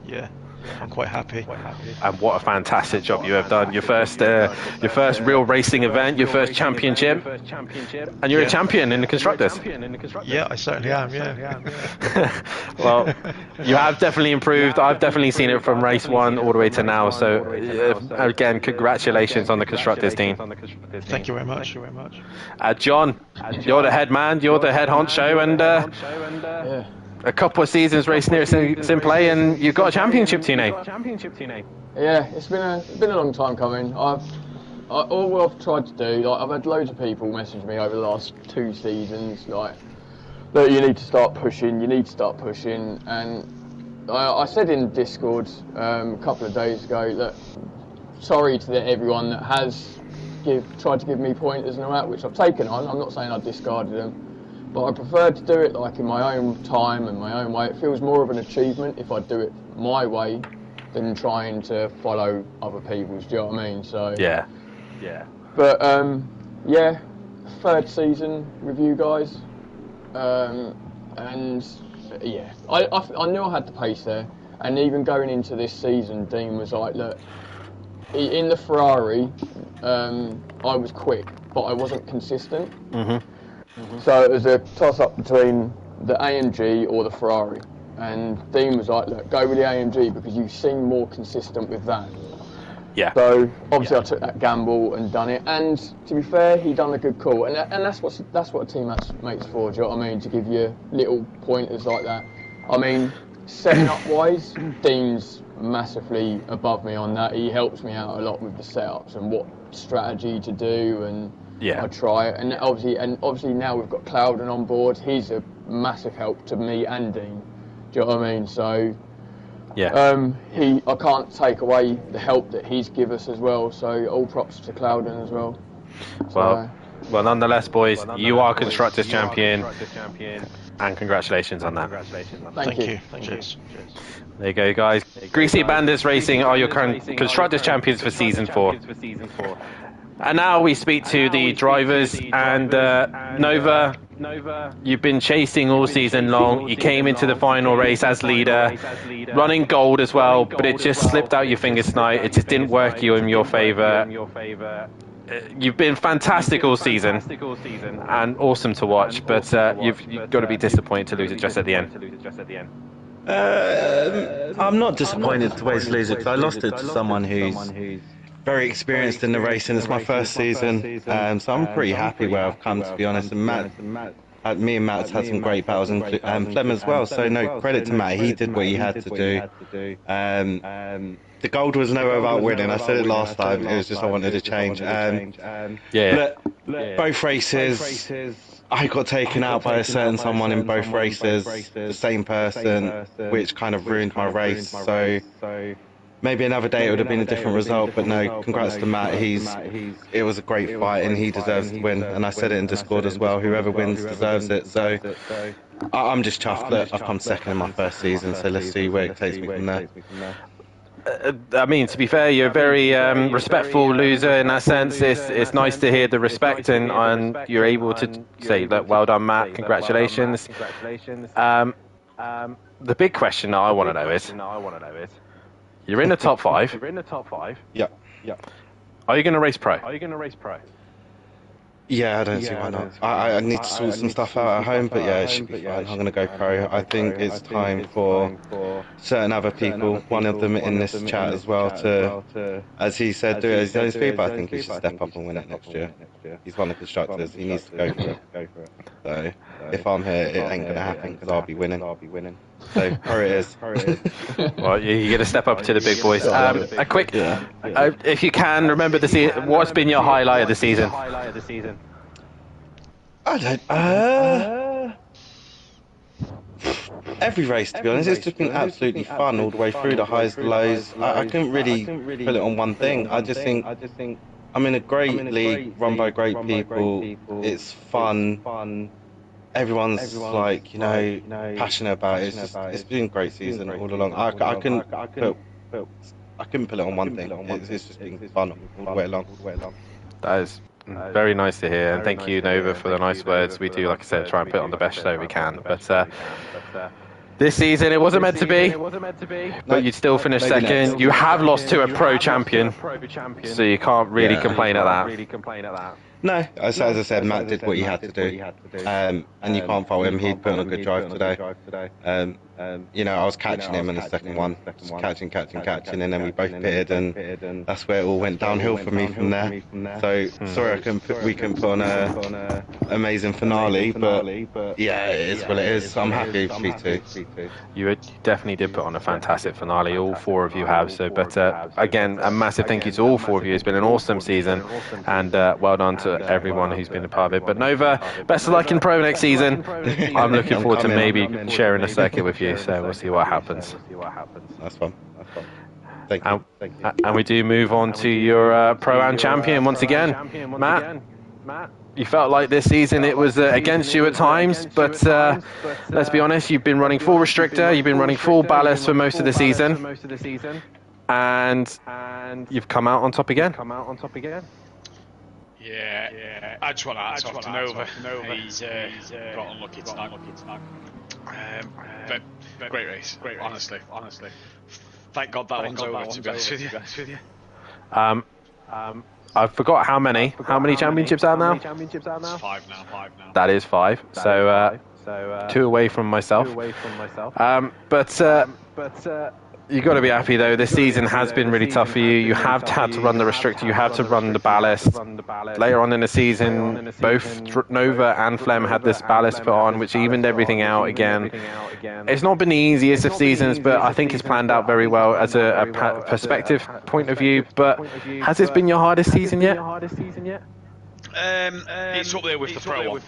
Yeah. I'm quite happy. And what a fantastic job you have done. Your first real racing event, your first championship, and you're a champion in the constructors. Yeah, I certainly am. Yeah. Well, you have definitely improved. I've definitely seen it from race 1 all the way to now. So again, congratulations on the constructors team. Thank you very much. John, you're the head man, you're the head honcho, and a couple of seasons racing here at Simplay, and you've got a championship team name. Yeah, it's been a long time coming. All I've tried to do, like, I've had loads of people message me over the last 2 seasons, like, look, you need to start pushing, and I said in Discord a couple of days ago that sorry to everyone that has tried to give me pointers and all that, which I've taken on. I'm not saying I discarded them, but I prefer to do it like in my own time and my own way. It feels more of an achievement if I do it my way than trying to follow other people's. Do you know what I mean? So yeah. But yeah, 3rd season with you guys, and yeah, I knew I had the pace there, and even going into this season, Dean was like, look, in the Ferrari, I was quick, but I wasn't consistent. So it was a toss-up between the AMG or the Ferrari. And Dean was like, look, go with the AMG because you seem more consistent with that. Yeah. So obviously I took that gamble and done it. And to be fair, he done a good call. And that's what a team mate's for, do you know what I mean? To give you little pointers like that. I mean, setting up wise, Dean's massively above me on that. He helps me out a lot with the setups and what strategy to do, and I try it. And obviously now we've got Clouden on board. He's a massive help to me and Dean. Do you know what I mean? So I can't take away the help that he's given us as well. So all props to Clouden as well. Well, nonetheless, boys, you are constructors champion, and congratulations on that. Thank you. Cheers. There you go, guys. Greasy Bandits Racing are your current constructors champions for season 4. And now we speak to the drivers, and Nova, you've been chasing all season long. You came into the final race as leader, running gold as well, but it just slipped out your fingers tonight. It just didn't work in your favour. You've been fantastic all season and awesome to watch, but you've got to be disappointed to lose it just at the end. I'm not disappointed to lose it because I lost it to someone who's very experienced in the race, and it's my first season, so I'm pretty happy where I've come, to be honest. And me and Matt's had some great battles, and Flem as well, so no credit to Matt. He did what he had to do. The gold was never about winning. I said it last time, it was just I wanted to change. Both races, I got taken out by a certain someone in both races, the same person, which kind of ruined my race. So maybe another day it would have been a different result, but no, congrats to Matt. It was a great fight and he deserves to win. And I said it in Discord as well, whoever wins deserves it. So I'm just chuffed that I've come second in my first season, so let's see where it takes me from there. I mean, to be fair, you're a very respectful loser in that sense. It's nice to hear the respect, and you're able to say, look, well done, Matt, congratulations. The big question that I want to know is, you're in the top 5. Yeah. Are you going to race pro? Yeah, I don't see why not. I need to sort some stuff out at home, but yeah, it should be fine. I'm going to go pro. I think it's time for certain other people, one of them in this chat as well, to, as he said, do it at his own speed, but I think he should step up and win it next year. He's one of the constructors, he needs to go for it. So, if I'm here, it ain't going to happen, because I'll be winning. So, pro it is. Well, you're going to step up to the big boys. A quick, if you can, remember the season. What's been your highlight of the season? I don't. Every race, to be honest, it's just been absolutely fun all the way through, the highs, the lows. I couldn't really put it on one thing. I just think I'm in a great league run by great people. It's fun. Everyone's like, passionate about it. It's been a great season all along. I couldn't put it on one thing. It's just been fun all the way along. That is very nice to hear, and thank you, Nova, for the nice words. We do, like I said, try and put on the best show we can. But This season it wasn't meant to be, but you'd still finish maybe second. next. You have lost to a pro champion, so you can't really complain at that. No, as I said, Matt did what he had to do, and you can't fault him. He'd put on a good drive today. I was catching him in the second one, just catching, and then we both pitted, and that's where it all went downhill for me from there. So sorry, we couldn't put on a amazing finale, but yeah, it is what it is. I'm happy for you two. You definitely did put on a fantastic finale. All four of you have. So, but again, a massive thank you to all four of you. It's been an awesome season, and well done to everyone who's been a part of it. But Nova, best of luck in pro next season. I'm looking forward to maybe sharing a circuit with you. So we'll see what happens. That's fun. Thank you. And we do move on to your Pro-Am champion once again, Matt. You felt like this season it was against you at times, but let's be honest, you've been running full restrictor, you've been running full ballast for most of the season, and you've come out on top again. Yeah. I just want to hats off to Nova. He's got unlucky tonight. But great race, honestly. Thank God that one's over, to be honest with you. I forgot how many championships are now? It's five now. That is 5. So 2 away from myself. But you've got to be happy though. This season has been really tough for you. You have had to run the restrictor. You have to run the ballast. Later on in the season, both Nova and Flem had this ballast put on, which evened everything out again. It's not been the easiest of seasons, but I think it's planned out very well as a perspective point of view. But has this been your hardest season yet? It's up there with the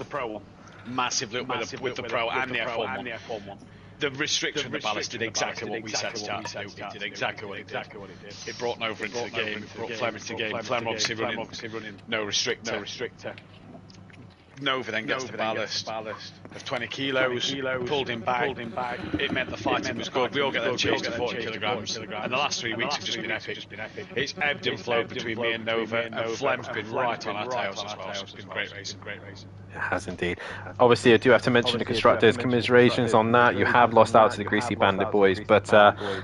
pro one. Massively up with the pro and the F1 one. The restriction of the ballast did exactly what we set it to do. It did exactly what it did. It brought Nova into the game, it brought Flem into the game. Flem obviously running no restrictor. Nova then gets the ballast of 20 kilos, pulled him back. It meant the fighting was good. We all get that chase to 40 kilograms. And the last 3 weeks have just been epic. It's ebbed and flowed between me and Nova, and Flem's been right on our tails as well. So it's been great racing. It has indeed. Obviously, I do have to mention the constructors. Commiserations on that. You have lost out to the Greasy Bandit boys, but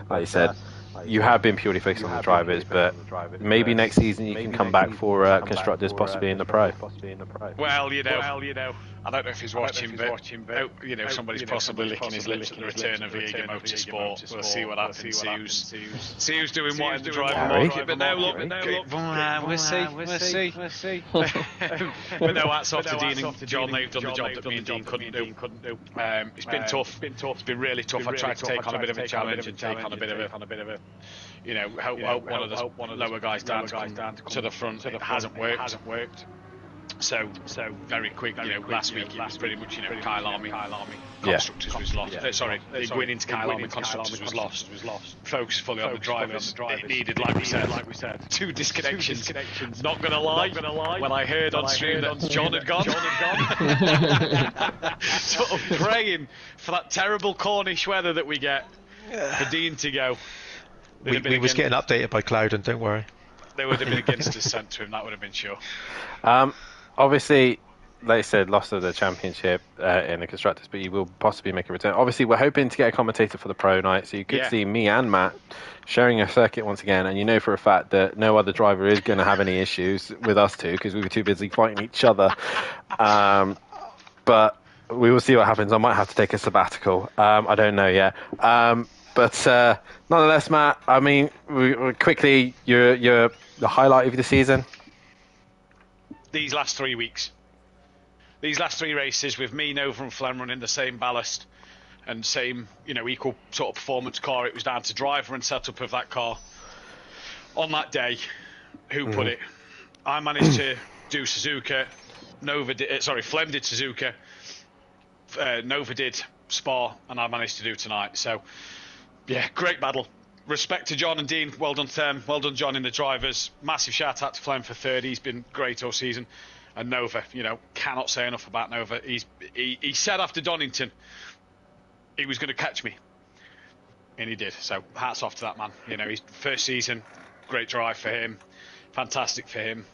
like you said, you have been purely focused on the drivers. But maybe next season you can come back for constructors, possibly in the pro. Well, I don't know if he's watching, but somebody's possibly licking his lips at the return of Liga Motorsport. We'll see what happens. See who's doing what in the driving market. But no, look, we'll see. But no, hats off to Dean and John. They've done the job that me and Dean couldn't do. It's been tough. It's been really tough. I tried to take on a bit of a challenge and take on a bit of a help one of the lower guys down to come to the front. It hasn't worked. So very quick, last week it was pretty much, Kyle Army constructors was lost. Going into Kyle Army constructors was lost. Focus fully on the drivers. It needed, like we said, 2 disconnections. Not gonna lie, when I heard on stream that John had gone, sort of praying for that terrible Cornish weather that we get for Dean to go. We was getting updated by Clouden, don't worry. They would have been against his sent to him, that would have been sure. Obviously, like I said, lost of the championship in the constructors, but you will possibly make a return. Obviously, we're hoping to get a commentator for the pro night, so you could see me and Matt sharing a circuit once again, and you know for a fact that no other driver is going to have any issues with us two because we were too busy fighting each other. But we will see what happens. I might have to take a sabbatical. I don't know yet. But nonetheless, Matt, I mean, quickly, the highlight of the season? These last 3 weeks. These last 3 races with me, Nova and Flem running the same ballast and same, equal sort of performance car. It was down to driver and setup of that car. On that day, who put it? I managed to do Suzuka. Flem did Suzuka. Nova did Spa, and I managed to do tonight. So, yeah, great battle. Respect to John and Dean. Well done to them. Well done, John, in the drivers. Massive shout out to Flem for third. He's been great all season. And Nova, cannot say enough about Nova. He said after Donington he was going to catch me, and he did. So hats off to that man. His first season, great drive for him. Fantastic for him.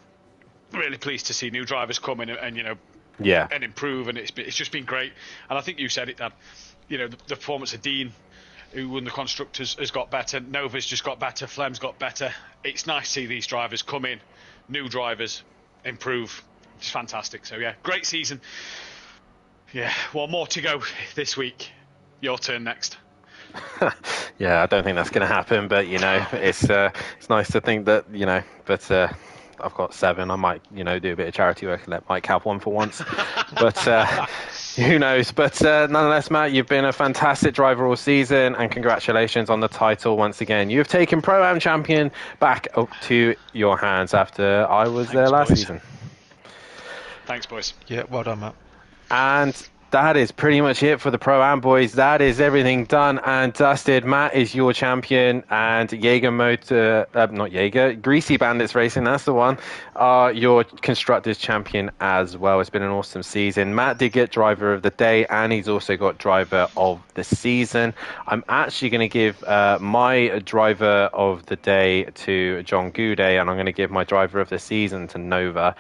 Really pleased to see new drivers come in and Yeah. and improve, and it's just been great. And I think you said it, Dan. You know, the performance of Dean, who won the constructors, has got better. Nova's just got better. Flem's got better. It's nice to see these drivers come in, new drivers, improve. It's fantastic. So yeah, great season. Yeah, one more to go this week. Your turn next. Yeah, I don't think that's going to happen, but you know, it's nice to think that, you know, but I've got 7. I might, you know, do a bit of charity work and let Mike have 1 for once. But who knows? But nonetheless, Matt, you've been a fantastic driver all season, and congratulations on the title once again. You've taken Pro-Am champion back up to your hands after I was there last season. Thanks, boys. Yeah, well done, Matt. And that is pretty much it for the Pro-Am boys. That is everything done and dusted. Matt is your champion, and Greasy Bandits Racing, that's the one, are your Constructors champion as well. It's been an awesome season. Matt did get Driver of the Day, and he's also got Driver of the Season. I'm actually going to give my Driver of the Day to John Goudet, and I'm going to give my Driver of the Season to Nova.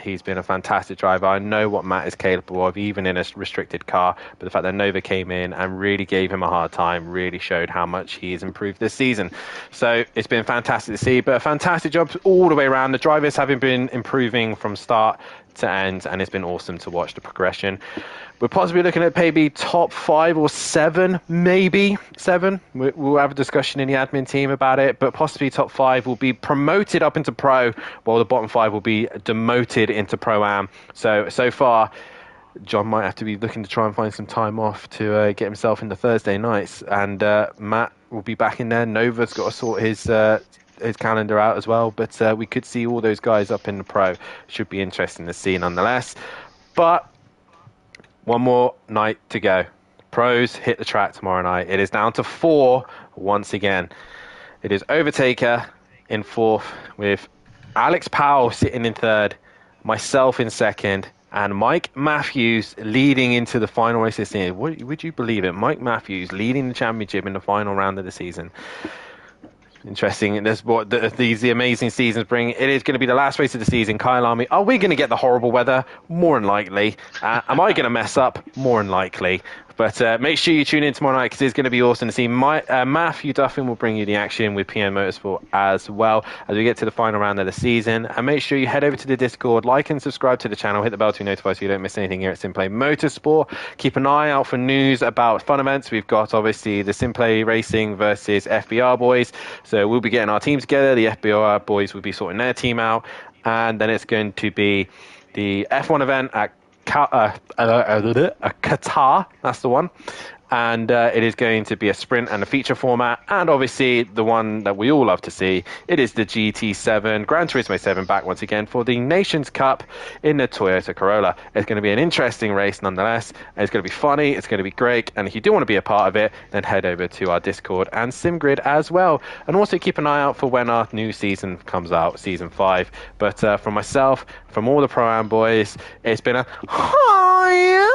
He's been a fantastic driver. I know what Matt is capable of, even in a restricted car, but the fact that Nova came in and really gave him a hard time really showed how much he has improved this season. So it's been fantastic to see, but a fantastic job all the way around. The drivers have been improving from start to end, and it's been awesome to watch the progression. We're possibly looking at maybe top 5 or 7, maybe 7. We'll have a discussion in the admin team about it, but possibly top 5 will be promoted up into Pro, while the bottom 5 will be demoted into Pro-Am. So far, John might have to be looking to try and find some time off to get himself into Thursday nights, and Matt will be back in there. Nova's got to sort his calendar out as well, but we could see all those guys up in the Pro. Should be interesting to see nonetheless. But one more night to go. Pros hit the track tomorrow night. It is down to 4 once again. It is Overtaker in 4th, with Alex Powell sitting in 3rd, myself in 2nd, and Mike Matthews leading into the final race this season. Would you believe it? Mike Matthews leading the championship in the final round of the season. Interesting. That's what the amazing seasons bring. It is going to be the last race of the season. Kyle Army, are we going to get the horrible weather? More than likely. Am I going to mess up? More than likely. But make sure you tune in tomorrow night, because it's going to be awesome to see. Matthew Duffin will bring you the action with PN Motorsport as well as we get to the final round of the season. And make sure you head over to the Discord, like and subscribe to the channel, hit the bell to be notified so you don't miss anything here at Simplay Motorsport. Keep an eye out for news about fun events. We've got obviously the Simplay Racing versus FBR boys. So we'll be getting our team together. The FBR boys will be sorting their team out. And then it's going to be the F1 event at Qatar, that's the one, and it is going to be a sprint and a feature format, and obviously the one that we all love to see, it is the GT7 Gran Turismo 7 back once again for the Nations Cup in the Toyota Corolla. It's going to be an interesting race nonetheless, and it's going to be funny, it's going to be great, and if you do want to be a part of it, then head over to our Discord and SimGrid as well, and also keep an eye out for when our new season comes out, season 5. But from myself, from all the Pro-Am boys, it's been a hi,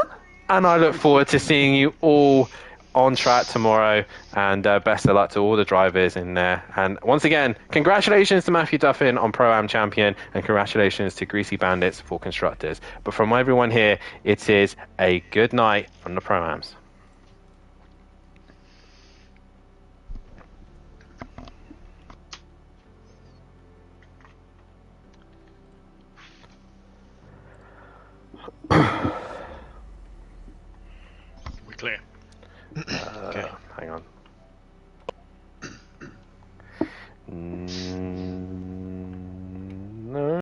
and I look forward to seeing you all on track tomorrow, and best of luck to all the drivers in there. And once again, congratulations to Matthew Duffin on Pro-Am champion, and congratulations to Greasy Bandits for constructors. But from everyone here, it is a good night from the Pro-Ams.